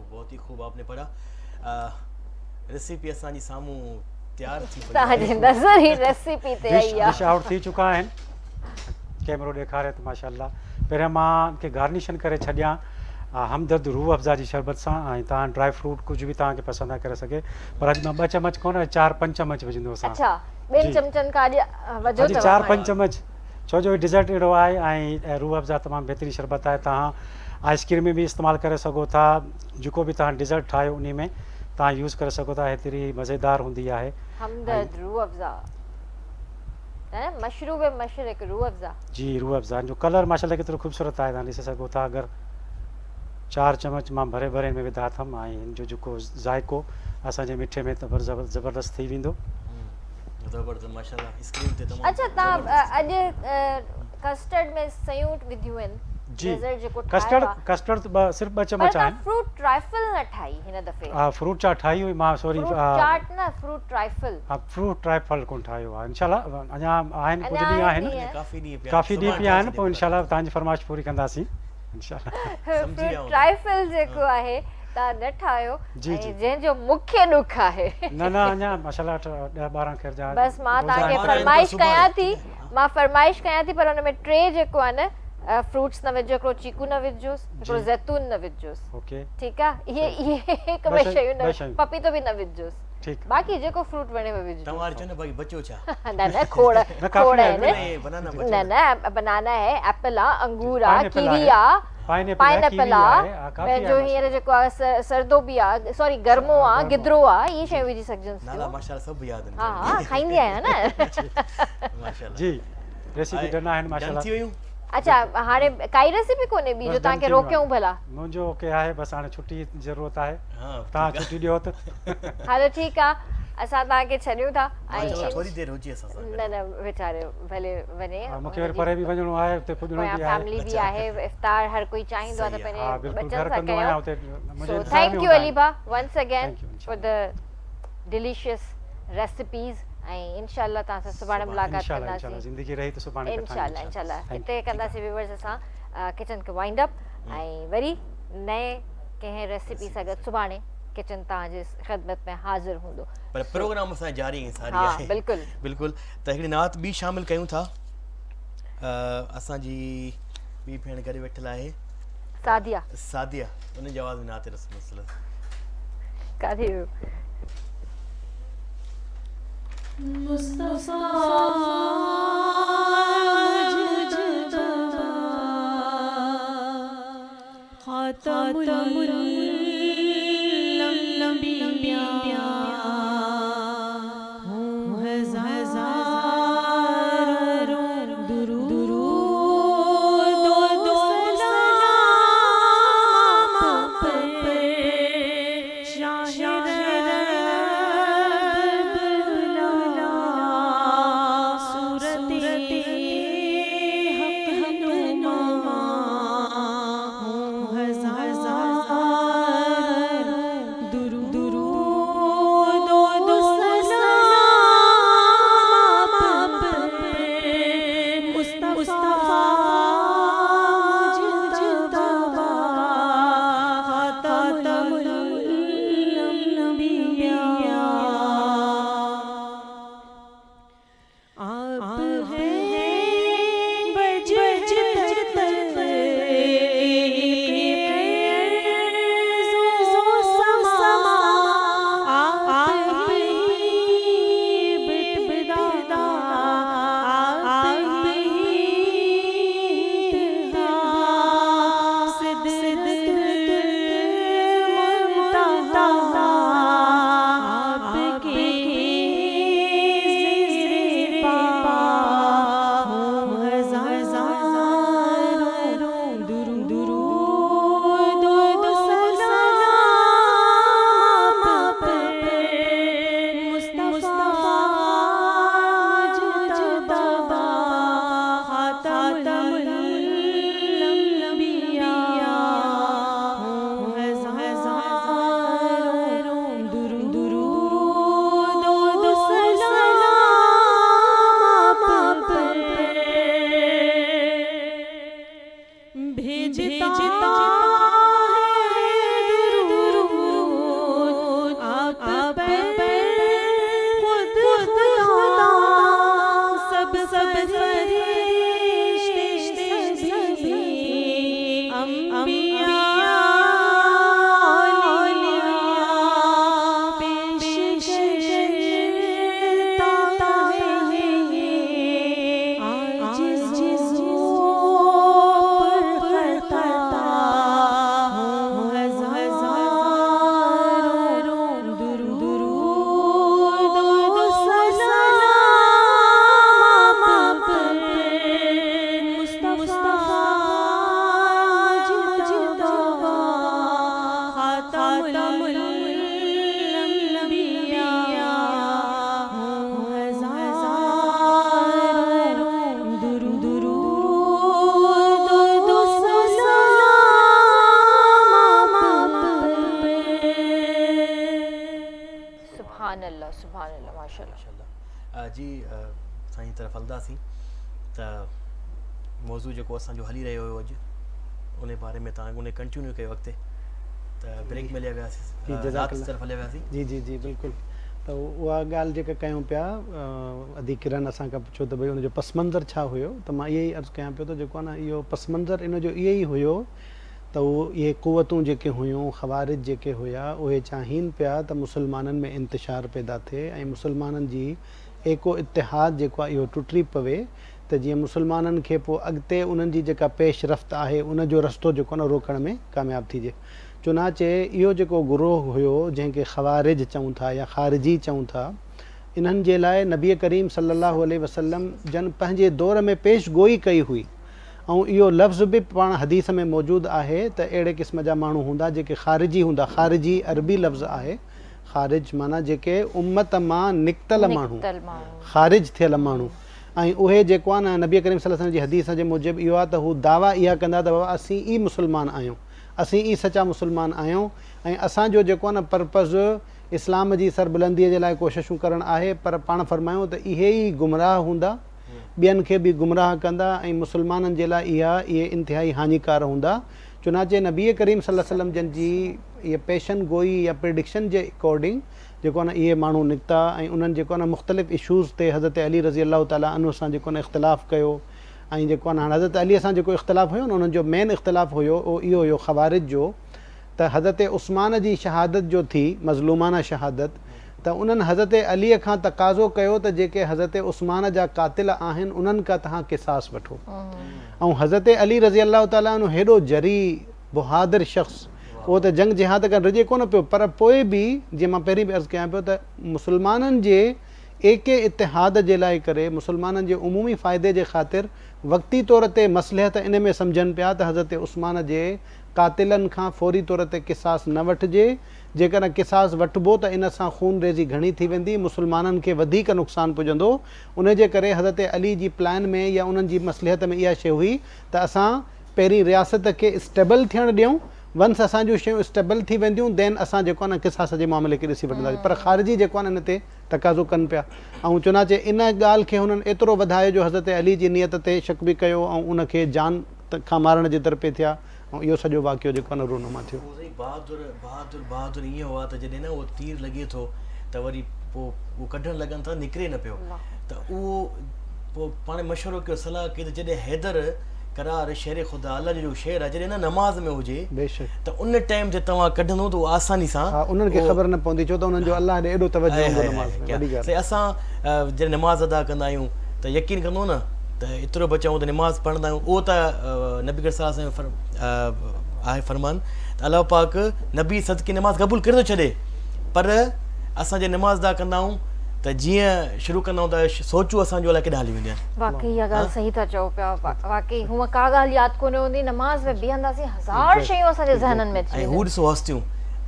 बहुत ही खूब आपने पढ़ा। रेसिपी असांजी साम्हूं तैयार थी पई तव्हांजे नज़र ई रेसिपी ते आई डिश आहे। आउट थी चुका आहिनि। कैमरो ॾेखारे त माशाल्लाह। पहिरियों मां के गार्निशन करे छॾियां हमदर्द रूह अफ़ज़ा जी शरबत सां ऐं तव्हां ड्राई फ्रूट कुझु बि तव्हांखे पसंदि आहे करे सघे, पर अॼु मां 2 चम्मच कोन 4-5 चम्मच विझंदो असां। अच्छा, 2 चमचनि खां वजो अॼु 4-5 चम्मच, छो जो डिज़र्ट अहिड़ो आहे ऐं रूह अफ़ज़ा तमामु बहितरीनु शरबत आहे। तव्हां आइसक्रीम में भी इस्तेमाल करे सको था, जेको भी तव्हां डिज़र्ट ठाहियो उन में तव्हां यूज़ करे सको था, हेतिरी मज़ेदार हूंदी आहे। हमदर्द रूह अफ़ज़ा है मशरूब मशरक रूह अफ़ज़ा जी, रूह अफ़ज़ा जो कलर माशाल्लाह केतिरो ख़ूबसूरत आहे, तव्हां ॾिसी सघो था। अगरि 4 चम्मच मां भरे भरे में विधा अथमि ऐं हिन जो जेको ज़ाइको असांजे मिठे में ज़बरदस्त थी वेंदो। ज़बरदस्त माशाल्लाह स्क्रीन ते तमामु। अच्छा, तव्हां अॼु कस्टर्ड में सयूं विधियूं आहिनि जी, डेजर्ट जेको कस्टर्ड सिर्फ़ 2 चम्मच आहिनि। फ्रूट ट्राइफल न ठाही हिन दफ़े। फ्रूट चाट ठाही हुई मां, सॉरी चाट न फ्रूट ट्राइफल। फ्रूट ट्राइफल कोन ठाहियो आहे। इंशाल्लाह अञा आहिनि, कुझु ॾींहं आहिनि, काफ़ी ॾींहं पिया आहिनि, पोइ इंशाल्लाह तव्हांजी फरमाइश पूरी कंदासीं इंशाल्लाह। फ्रूट ट्राइफल जेको आहे तव्हां न ठाहियो, जंहिंजो मुख्य ॾुख आहे। न अञा माशाल्लाह 10-12 खैर जा। बस मां तव्हांखे फरमाइश कयां थी, पर हुन में 3 जेको आहे न फ्रूट्स न विझो, हिकिड़ो चीकू न विझोसि, हिकिड़ो जैतून न विझोसि, ओके ठीकु आहे। इहे हिकु ॿ शयूं न, पपीतो बि न विझोसि, ठीकु। बाक़ी जेको फ्रूट वणे विझो। तव्हां चओ न भाई बचो छा? न खोड़ है बनाना बनाना है, एप्पल आहे, अंगूर आहे, कीवी आहे, पाइनएप्पल आहे, पंहिंजो हींअर जेको आहे सरदो बि आहे, सॉरी गर्मो आहे, गिदरो आहे, इहे शयूं विझी सघजनि। नाला माशाल्लाह सब याद आहिनि। हा खाईंदी आहियां न माशाल्लाह जी। रेसिपी ॾिना आहिनि माशाल्लाह। अच्छा, हाणे काई रेसिपी कोन्हे ॿी जो तव्हांखे रोकियूं भला? मुंहिंजो ओके आहे, बसि हाणे छुटी जी ज़रूरत आहे, तव्हां छुटी ॾियो त। हलो ठीकु आहे, असां तव्हांखे छॾियूं था ऐं थोरी देरि हुजे असां सां। न वीचारे भले वञे, मूंखे वरी परे बि वञिणो आहे, हुते पुॼणो बि आहे, फैमिली बि आहे, इफ्तार हर कोई चाहींदो आहे त पंहिंजे बच्चनि सां कयूं। So thank thank you Ali भा once again for the delicious recipes ऐं इंशाल्लाह तव्हां सां सुभाणे मुलाक़ात कंदासीं। ज़िंदगी रही त सुभाणे इंशाल्लाह हिते कंदासीं व्यूअर्स असां किचन खे वाइंड अप ऐं वरी नए कंहिं रेसिपी सां गॾु सुभाणे किचन तव्हांजे ख़िदमत में हाज़िर हूंदो। पर प्रोग्राम असां जारी ऐं सारी हा आहे। बिल्कुलु बिल्कुलु। त हिकिड़ी नात ॿी शामिलु कयूं था। असांजी ॿी भेण करे वेठल आहे सादिया सादिया, उन जे आवाज़ में नात रसूल काथे जी साईं तरफ़ हलंदासीं त मौज़ू जेको असांजो हली रहियो हुयो अॼु उन बारे में तव्हां उन कंटिन्यू कयो अॻिते त ब्रेक में हलिया वियासीं रात तरफ़ हलिया वियासीं। जी जी जी बिल्कुलु। त उहा ॻाल्हि जेका कयूं पिया अधिकिरन असां खां पुछो त भई उनजो पस मंज़र छा हुयो, त मां इहो ई अर्ज़ु कयां पियो त जेको आहे न इहो पस मंज़र इन जो इहो ई हुयो त उहो इहे क़ुवतूं जेके हुयूं ख़वारिज जेके हुया उहे चाहिनि पिया त मुस्लमाननि में इंतिशार पैदा थिए ऐं मुस्लमाननि जी एको इतिहाद जेको आहे इहो टुटी पवे त जीअं मुस्लमाननि खे पोइ अॻिते उन्हनि जी जेका पेश रफ़्त आहे उनजो रस्तो जेको आहे न रोकण में कामयाबु थिजे। चुनाचे इहो जेको गुरोह हुयो जंहिंखे ख़वारिज चऊं था या ख़ारिजी चऊं था, इन्हनि जे लाइ नबी करीम सल्लल्लाहु अलैहि वसल्लम जन पंहिंजे दौर में पेश गोई कई हुई ऐं इहो लफ़्ज़ बि पाण हदीस में मौजूदु आहे त अहिड़े क़िस्म जा माण्हू हूंदा जेके ख़ारिजी हूंदा। ख़ारिजी अरबी लफ़्ज़ आहे, ख़ारिज माना जेके उम्मत मां निकितल माण्हू, ख़ारिज थियल माण्हू। ऐं उहे जेको आहे न नबी करीम सल्लल्लाहु अलैहि वसल्लम जी हदीस जे मूजिबि इहो आहे त हू दावा इहा कंदा त बाबा असीं ई मुस्लमान आहियूं, असीं ई सचा मुस्लमान आहियूं ऐं असांजो जेको आहे न पर्पज़ इस्लाम जी सरबुलंदीअ जे लाइ कोशिशूं करणु आहे। पर पाण फरमायूं त इहे ई गुमराह हूंदा, ॿियनि खे बि गुमराह कंदा ऐं मुस्लमाननि जे लाइ इहे इंतिहाई हानिकार हूंदा। चुनाचे नबी करीम सल्लल्लाहु अलैहि वसल्लम जन जी ये पेशन गोई या प्रिडिक्शन जे अकॉर्डिंग जेको आहे न इहे माण्हू निकिता ऐं उन्हनि जेको आहे न मुख़्तलिफ़ इशूज़ ते हज़रत अली रज़ी अल्लाह ताला अन्हु सां जेको आहे न इख़्तिलाफ़ु कयो ऐं जेको आहे न हाणे हज़रत अलीअ सां जेको इख़्तिलाफ़ु हुयो न उन्हनि जो मेन इख़्तिलाफ़ु हुयो उहो इहो हुयो ख़वारिज जो त हज़रत उस्मान जी शहादत जो थी मज़लूमाना शहादत त उन्हनि हज़रत अलीअ खां तक़ाज़ो कयो त जेके हज़रत उस्मान जा क़ातिल आहिनि उन्हनि खां तव्हां क़िसास वठो ऐं हज़रत अली रज़ी अल्लाह ताला अन्हु हेॾो जरी बहादुर शख़्स उहो त जंग जिहाद करणु रिजे कोन पियो पर पोइ बि जीअं मां पहिरीं बि अर्ज़ु कयां पियो त मुस्लमाननि जे एके इतिहाद जे लाइ करे मुस्लमाननि जे उमूमी फ़ाइदे जे ख़ातिर वक़्ती तौर ते मसलिहत इन में सम्झनि पिया त हज़रत उस्मान जे क़ातिलनि खां फ़ौरी तौर ते क़िसास न वठिजे जेकॾहिं क़िसास वठिबो त इन सां खून रेज़ी घणी थी वेंदी मुस्लमाननि खे वधीक नुक़सानु पुॼंदो उन जे करे हज़रत अली जी प्लान में या उन्हनि जी मसलिहत में इहा शइ हुई त असां पहिरीं रियासत खे स्टेबल थियणु ॾियूं वंस असां जूं शयूं स्टेबल थी वेंदियूं देन असां जेको आहे न क़िसास जे मामले खे ॾिसी वठंदासीं पर ख़ारिजी जेको आहे न इन ते तक़ाज़ो कनि पिया ऐं चुनाचे इन ॻाल्हि खे हुननि एतिरो वधायो जो हज़रत अली जी नियत ते शक बि कयो ऐं उनखे जान खां मारण जे तरफ़े थिया ऐं इहो सॼो वाक़ियो जेको आहे न रूनुमा थियो बहादुर बहादुर बहादुर ईअं हुआ त जॾहिं न उहो तीर लॻे थो त वरी पोइ उहो कढणु लॻनि था निकिरे न पियो त उहो पोइ पाण मशवरो कयो सलाह कई त जॾहिं हैदर करार शेर ख़ुदा अल्लाह जो शेर आहे जॾहिं न नमाज़ में हुजे बेशक त उन टाइम ते तव्हां कढंदो त उहो आसानी सां हा उन्हनि खे ख़बर न पवंदी छो त उन्हनि जो अलाह ॾे एॾो तवजो हूंदो नमाज़ में वॾी ॻाल्हि असां जॾहिं नमाज़ अदा कंदा आहियूं त यकीन कंदो न त एतिरो बचाऊं त नमाज़ पढ़ंदा आहियूं उहो त नबी सल्लल्लाहु अलैहि वसल्लम आहे फरमान त अलाह पाक नबी सदके नमाज़ क़बूल करे थो छॾे पर असां जे नमाज़ अदा कंदा आहियूं त जीअं शुरू कंदा आहियूं त सोचूं असांजो अलाए केॾा हली वेंदियूं आहिनि वाकई इहा ॻाल्हि सही था चओ पिया वाकई हूअं का ॻाल्हि यादि कोन हूंदी नमाज़ में बीहंदासीं हज़ार शयूं असांजे ज़हननि में ऐं हू ॾिसो हस्तियूं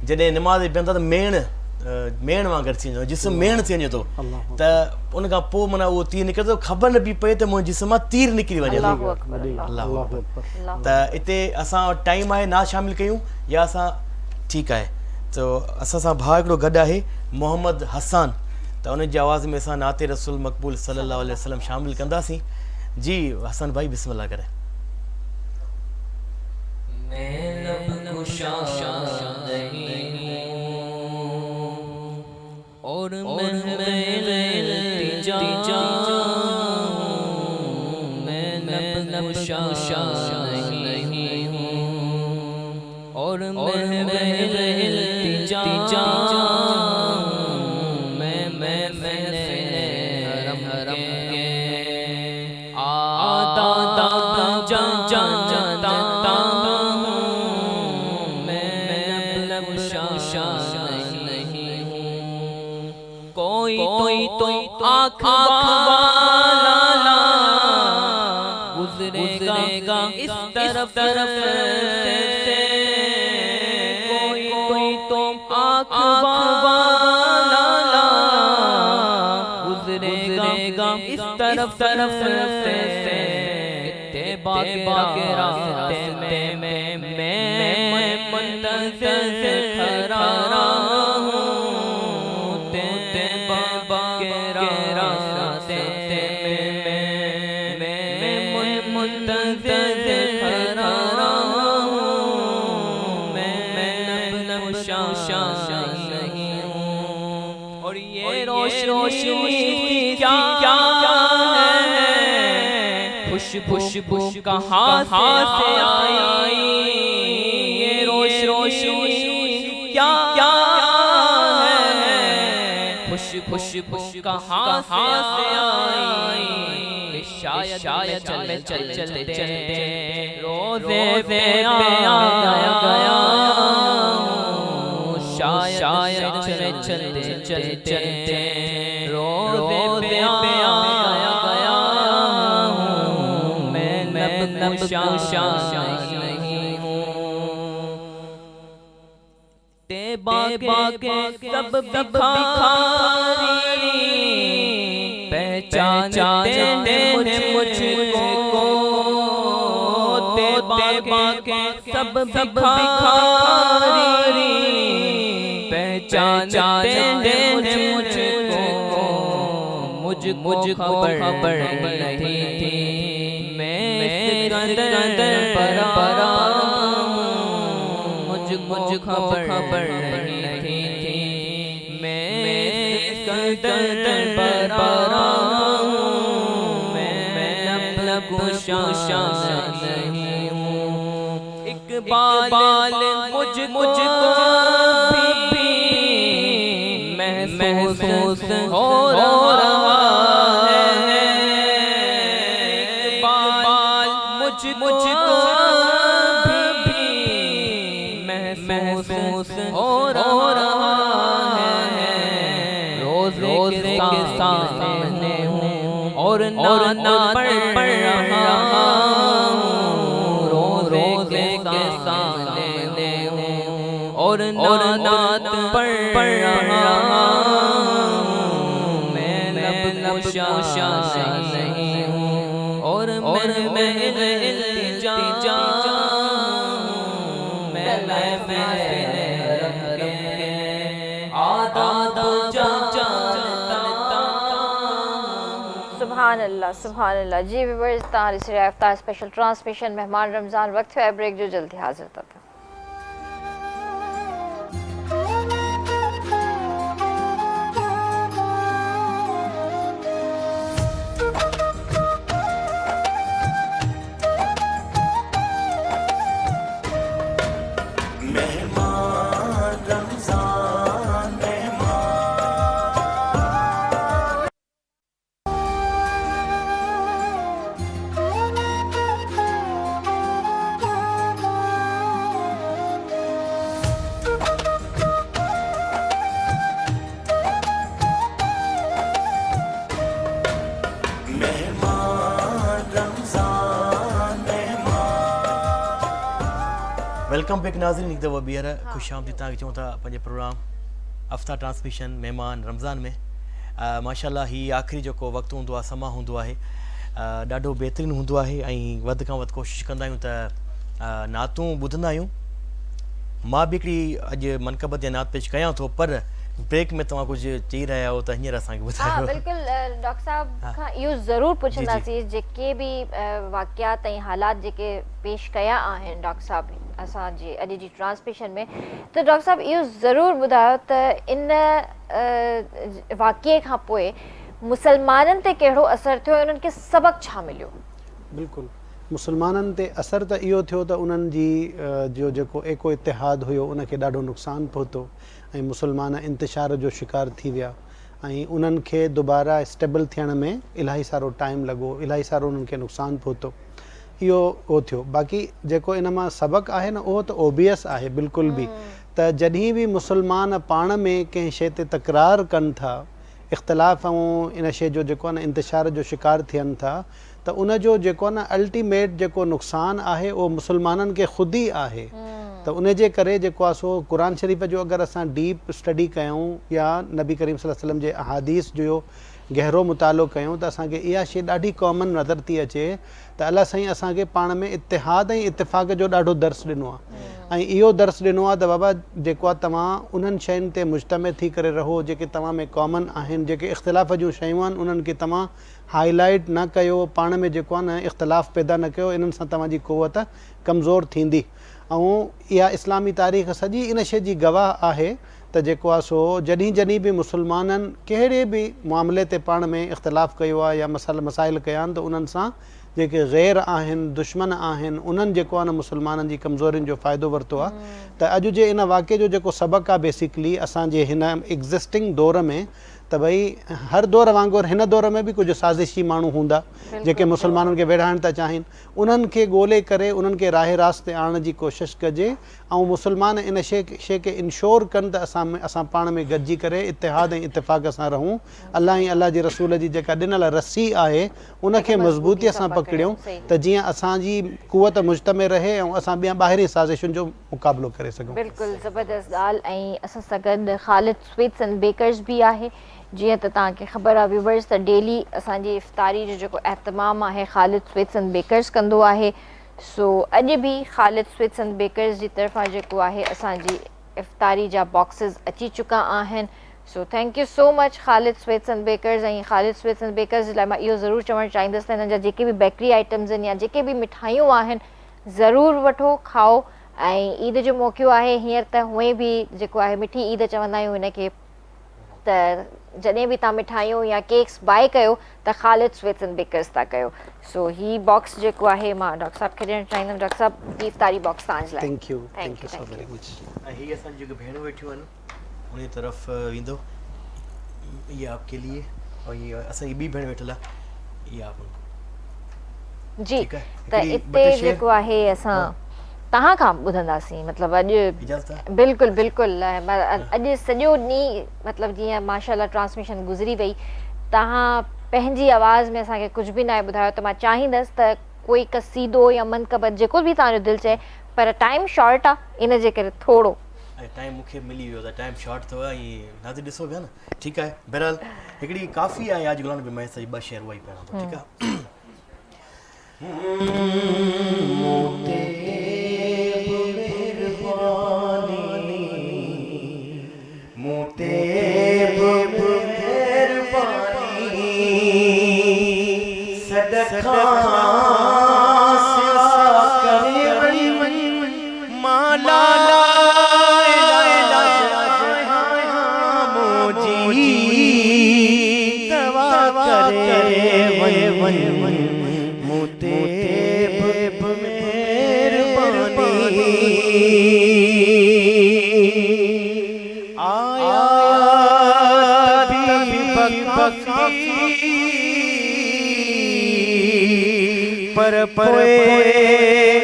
जॾहिं नमाज़ में बीहंदा त मेण वांगुरु थी वेंदो जिस्म मेण थी वञे थो त उन खां पोइ माना उहो तीर निकिरे थो ख़बर न पई पए त मुंहिंजे जिस्म मां तीर निकिरी वञे त हिते असां टाइम आहे ना शामिलु कयूं या असां ठीकु आहे त असां सां भाउ हिकिड़ो गॾु आहे मोहम्मद हसन त उन जी आवाज़ में असां नाते रसूल मक़बूल सल्लल्लाहु अलैहि वसल्लम शामिल कंदासीं जी हसन भाई बिस्मिल्लाह करे मैं लब कुशा नहीं और मैं तिजा मैं लब कुशा नहीं और मैं तिजा कोई तो आँख वाला गुजरेगा इस तरफ से कोई तो आँख वाला गुजरेगा इस तरफ से बाके रास्ते में मैं मुंतज़िर खड़ा रोशनी क्या है खुशबू कहाँ से आई ये रोशनी क्या है खुशबू कहाँ से आई शायद चलते रोज़े पे आया गया शायद चलते रोज़े पे आया गया मैं नबकुशा नहीं हूँ बाके सब भिखारी पहचानते हैं मुझको बाके सब भिखारी पहचानते हैं मुझको खबर नहीं थी मैं सिकंदर पर रही थी मैं कदर बरा हूँ मैं लब कुशा नहीं हूँ इकबाल मुझको भी महसूस हो रहा है इकबाल मुझको भी महसूस हो रहा है रोज़े के सामने हूँ और नात पढ़ रहा हूँ रोज़े के सामने हूँ और नात पढ़ रहा हूँ मैं लब कुशा नहीं हूँ और मैं इल्तिजा सुभान अल्लाह जी व्यूअर्स तार इस इफ्तार स्पेशल ट्रांसमिशन मेहमान रमज़ान वक्त है ब्रेक जो जल्दी हाजिर था वेलकम बैक नाज़रीन हिकु दफ़ो ॿीहर ख़ुशि आमदीद तव्हांखे चऊं था पंहिंजे प्रोग्राम अफ्तार ट्रांसमिशन महिमान रमज़ान में माशाल्लाह हीउ आख़िरी जेको वक़्तु हूंदो आहे समा हूंदो आहे ॾाढो बहितरीनु हूंदो आहे ऐं वधि खां वधि कोशिशि कंदा आहियूं त नातूं ॿुधंदा आहियूं मां बि हिकिड़ी अॼु मनक़बत या नात पेश कयां थो पर ब्रेक में तव्हां कुझु चई रहिया हो त हींअर असांखे ॿुधायो बिल्कुलु डॉक्टर साहब खां इहो ज़रूरु पुछंदासीं जेके बि वाक़ियात ऐं हालात जेके पेश कया आहिनि डॉक्टर साहब असांजे अॼु जी ट्रांसमिशन में त डॉक्टर साहब इहो ज़रूरु ॿुधायो त इन वाक़िए खां पोइ मुसलमाननि ते कहिड़ो असरु थियो उन्हनि खे सबक़ु छा मिलियो बिल्कुलु मुसलमाननि ते असरु त इहो थियो त उन्हनि जी जो जेको एको इतिहाद हुयो उनखे ॾाढो नुक़सानु पहुतो ऐं मुसलमान इंतिशार जो शिकार थी विया ऐं उन्हनि खे दुबारा स्टेबल थियण में इलाही सारो टाइम लॻो इलाही सारो उन्हनि खे नुक़सानु पहुतो इहो उहो थियो बाक़ी जेको इन मां सबक़ु आहे न उहो त ओबियस आहे बिल्कुलु बि त जॾहिं बि मुसलमान पाण में कंहिं शइ ते तकरार कनि था इख़्तिलाफ़ ऐं इन शइ जो जेको आहे न इंतिशार जो शिकार थियनि था त उनजो जेको आहे न अल्टीमेट जेको नुक़सानु आहे उहो मुसलमाननि खे ख़ुदि ई आहे त उन जे करे जेको आहे सो क़ुर शरीफ़ जो अगरि असां डीप स्टडी कयूं या नबी करीम सल्लल्लाहु अलैहि वसल्लम जे अहादीस जो गहरो मुतालो कयूं त असांखे इहा शइ ॾाढी कॉमन नज़र थी अचे त अलाह साईं असांखे पाण में इतिहाद ऐं इतिफ़ाक़ जो ॾाढो दर्स ॾिनो आहे ऐं इहो दर्स ॾिनो आहे त बाबा जेको आहे तव्हां उन्हनि शयुनि ते मुजतमे थी करे रहो जेके तव्हां में कॉमन आहिनि जेके इख़्तिलाफ़ जूं शयूं आहिनि उन्हनि खे तव्हां हाईलाइट न कयो पाण में जेको आहे न इख़्तिलाफ़ पैदा न कयो इन्हनि सां तव्हांजी क़ुवत कमज़ोर थींदी ऐं इहा इस्लामी तारीख़ सॼी इन शइ जी गवाह आहे त जेको आहे सो जॾहिं जॾहिं बि मुसलमाननि कहिड़े बि मामले ते पाण में इख़्तिलाफ़ कयो आहे या मसाइल कया आहिनि त उन्हनि सां जेके ग़ैर आहिनि दुश्मन आहिनि उन्हनि जेको आहे न मुसलमाननि जी कमज़ोरियुनि जो फ़ाइदो वरितो आहे त अॼु जे इन वाक़े जो जेको सबक़ु आहे बेसिकली असांजे हिन एग्ज़िस्टिंग दौर में त भई हर दौर वांगुरु हिन दौर में बि कुझु साज़िशी माण्हू हूंदा जेके मुसलमाननि खे विढ़ाइण था चाहिनि उन्हनि खे ॻोल्हे करे उन्हनि खे राह रास्त ते आणण जी कोशिशि कजे ऐं मुसलमान इन शइ खे इंश्योर कनि त असां पाण में गॾिजी करे इतिहाद ऐं इतिफ़ाक़ सां रहूं अलाह ऐं अलाह जे रसूल जी जेका ॾिनल रस्सी आहे उनखे मज़बूतीअ सां पकड़ियूं त जीअं असांजी क़ुवत मुजतमे रहे ऐं असां ॿिया ॿाहिरीं साज़िशुनि जो मुक़ाबिलो करे सघूं बिल्कुलु ज़बरदस्त ॻाल्हि ऐं असां सां गॾु ख़ालिद स्वीट्स एंड बेकर्स बि आहे जीअं त तव्हांखे ख़बर आहे व्यूवर्स त डेली असांजी इफ़्तारी जो जेको एहतमाम आहे ख़ालिद स्वीट्स एंड बेकर्स कंदो आहे सो अॼु बि ख़ालिद स्वीट्स एंड बेकर्स जी तरफ़ां जेको आहे असांजी इफ़्तारी जा बॉक्सिस अची चुका आहिनि so thank you so much Khalid sweets and baker's ऐं ख़ालिद स्वीट्स एंड बेकर्स जे लाइ मां इहो ज़रूरु चवणु चाहींदसि त हिन जा जेके बि बेकरी आइटम्स आहिनि या जेके बि मिठाइयूं आहिनि ज़रूरु वठो खाओ ऐं ईद जो मौक़ो आहे हींअर त हूअं बि जेको आहे मिठी ईद चवंदा आहियूं हिनखे त जॾहिं बि तव्हां मिठाइयूं या केक्स बाए कयो त ख़ालिद स्वीट्स एंड बेकर्स था कयो सो ही बॉक्स जेको आहे मां डॉक्टर साहब खे ॾियणु चाहींदमि डॉक्टर साहब हीअ इफ़्तारी बॉक्स तव्हांजे लाइ thank U Thank you, so thank very much ऐं हीअ असांजी जेके भेणूं वेठियूं आहिनि उन तरफ़ वेंदो ये आपके लिए और ये असांजी ॿी भेण वेठल आहे इहा आप जी ठीकु आहे त हिकिड़ी इते ॿ टे शेर जेको आहे असां तव्हां खां ॿुधंदासीं मतिलबु अॼु इजाज़त आहे बिल्कुलु बिल्कुलु अॼु सॼो ॾींहुं मतिलबु जीअं माशाल्लाह ट्रांसमिशन गुज़री वई तव्हां पंहिंजी आवाज़ में असांखे कुझु बि न आहे ॿुधायो त मां चाहींदसि त कोई कसीदो या मनक़बत जेको बि तव्हांजो दिलि चए पर टाइम शॉर्ट आहे इन जे करे थोरो ऐं टाइम मूंखे मिली वियो त टाइम शॉर्ट अथव ऐं नाज़ ॾिसो पिया न ठीकु आहे बहरहाल हिकिड़ी काफ़ी आहे आज गुलाम नबी महमूद जी ॿ शेर उहा ई पहिरियों थो ठीकु आहे पर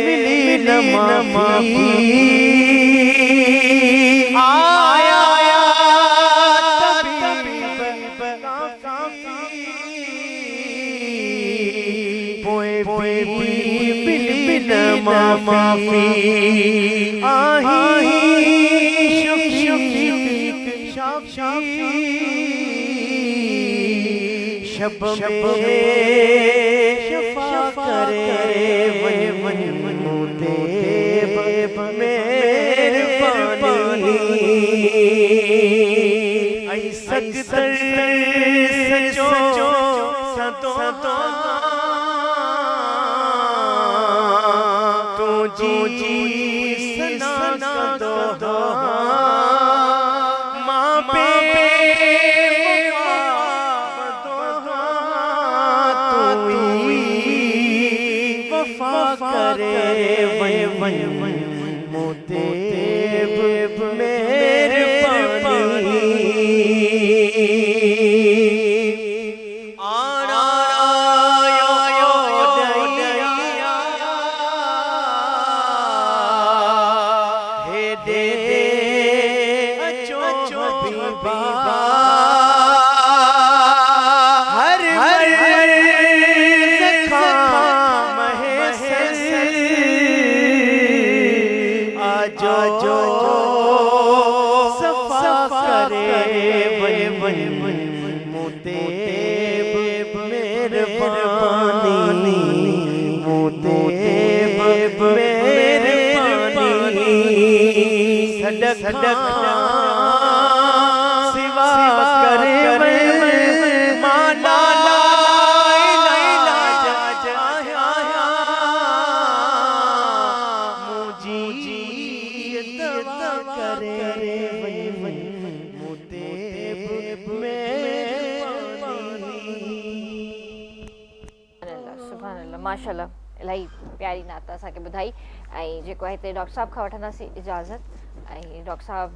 मिली न माफी आया पोए मिली न माफी आही शब माशाल्लाह इलाही प्यारी नात असांखे ॿुधाई ऐं जेको आहे हिते डॉक्टर साहब खां वठंदासीं इजाज़त ऐं डॉक्टर साहब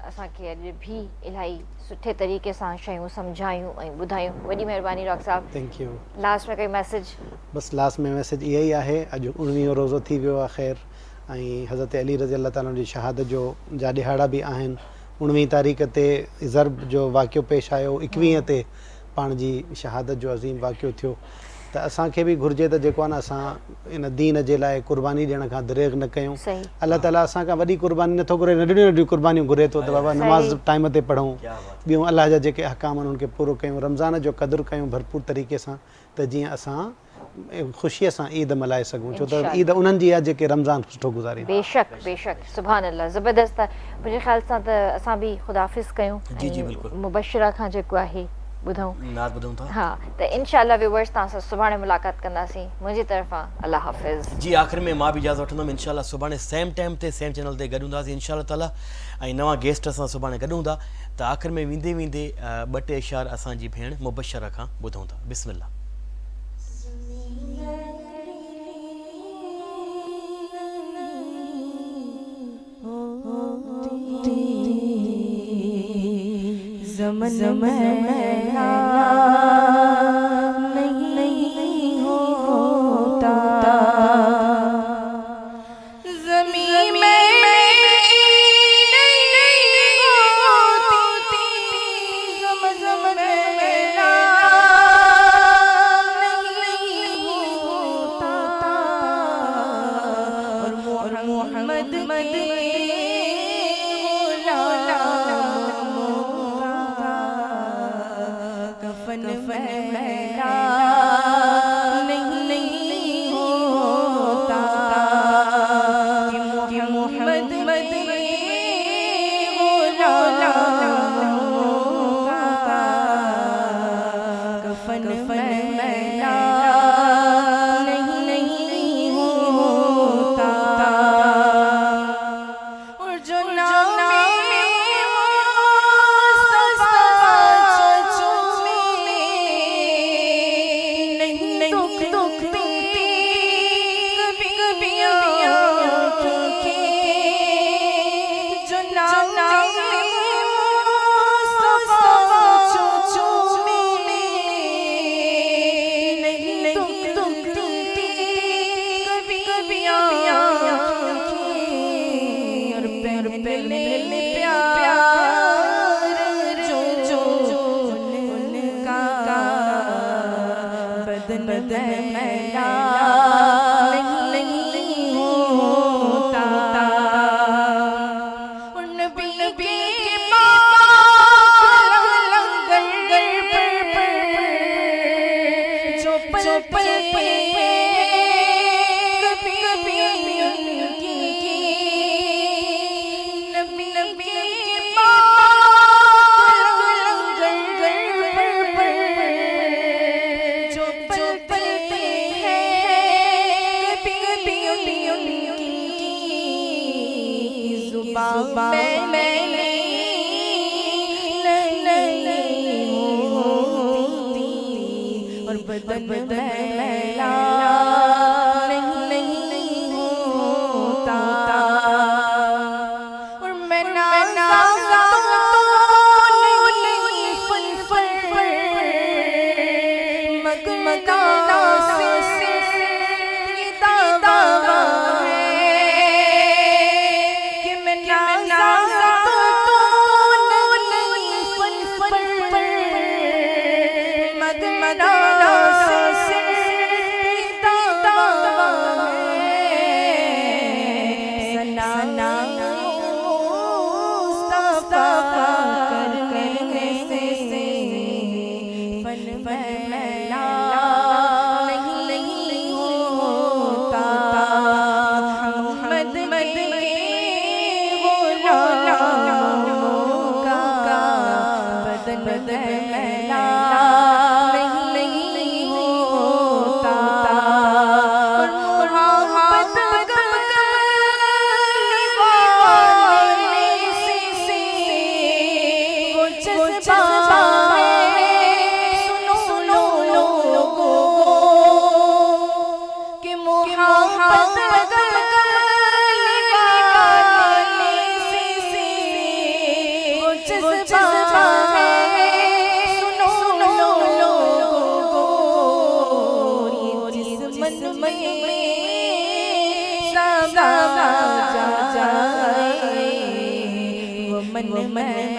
असांखे अॼु बि इलाही सुठे तरीक़े सां शयूं सम्झायूं ऐं ॿुधायूं वॾी महिरबानी डॉक्टर साहब थैंक यू लास्ट में कोई मैसेज बस लास्ट में मैसेज इहो ई आहे अॼु 19 रोज़ो थी वियो आहे ख़ैर ऐं हज़रत अली रज़ी अल्लाह ताला जी शहादत जो जा ॾिहाड़ा बि आहिनि 19 तारीख़ ते ज़र्ब जो वाक़ियो पेश आयो 21 ते पाण जी शहादत जो अज़ीम वाक़ियो थियो त असांखे बि घुरिजे त जेको आहे न असां इन दीन जे लाइ क़ुर्बानी ॾियण खां दरेग न कयूं अलाह ताला असां खां वॾी क़ुर्बानी नथो घुरे नंढियूं नंढियूं क़ुर्बानियूं घुरे थो त बाबा नमाज़ टाइम ते पढ़ूं ॿियूं अलाह जा जेके अहकाम आहिनि उनखे पूरो कयूं रमज़ान जो क़दुरु कयूं भरपूर तरीक़े सां त जीअं असां ख़ुशीअ सां ईद मल्हाए सघूं छो त ईद उन्हनि जी आहे जेके रमज़ान सुठो गुज़ारीनि बेशक बेशक सुभान अल्लाह ज़बरदस्त मुंहिंजे ख़्याल सां त असां बि ख़ुदाफ़िज़ कयूं मुबशरा खां जेको आहे ॿुधूं नात ॿुधूं था। हाँ त इंशाल्लाह व्यूअर्स तव्हां सां सुभाणे मुलाक़ात कंदासीं। मुंहिंजी तरफ़ां अल्लाह हाफ़िज़। जी आख़िर में मां बि इजाज़त वठंदुमि। इंशाल्लाह सुभाणे सेम टाइम ते सेम चैनल ते गॾु हूंदासीं इंशाल्लाह ताला ऐं नवां गेस्ट सां सुभाणे गॾु हूंदा। त आख़िर में वेंदे वेंदे ॿ टे इशार असांजी भेण मुबशरा खां ॿुधूं था। बिस्मिल्लाह। ज़माना नहीं होता ज़मीन में नहीं होती ज़माना नहीं होता और मोहम्मद कफन मेरा नहीं होता कि मोहम्मद कफन मेरा नहीं होता और जो नहीं होता और नबी के लंगर जो पल कभी उनकी नबी के जो पल और बदन मैला नहीं होता और मैं नहीं फल मगमगा से दावा है कि मैं नहीं फल मगमगा मन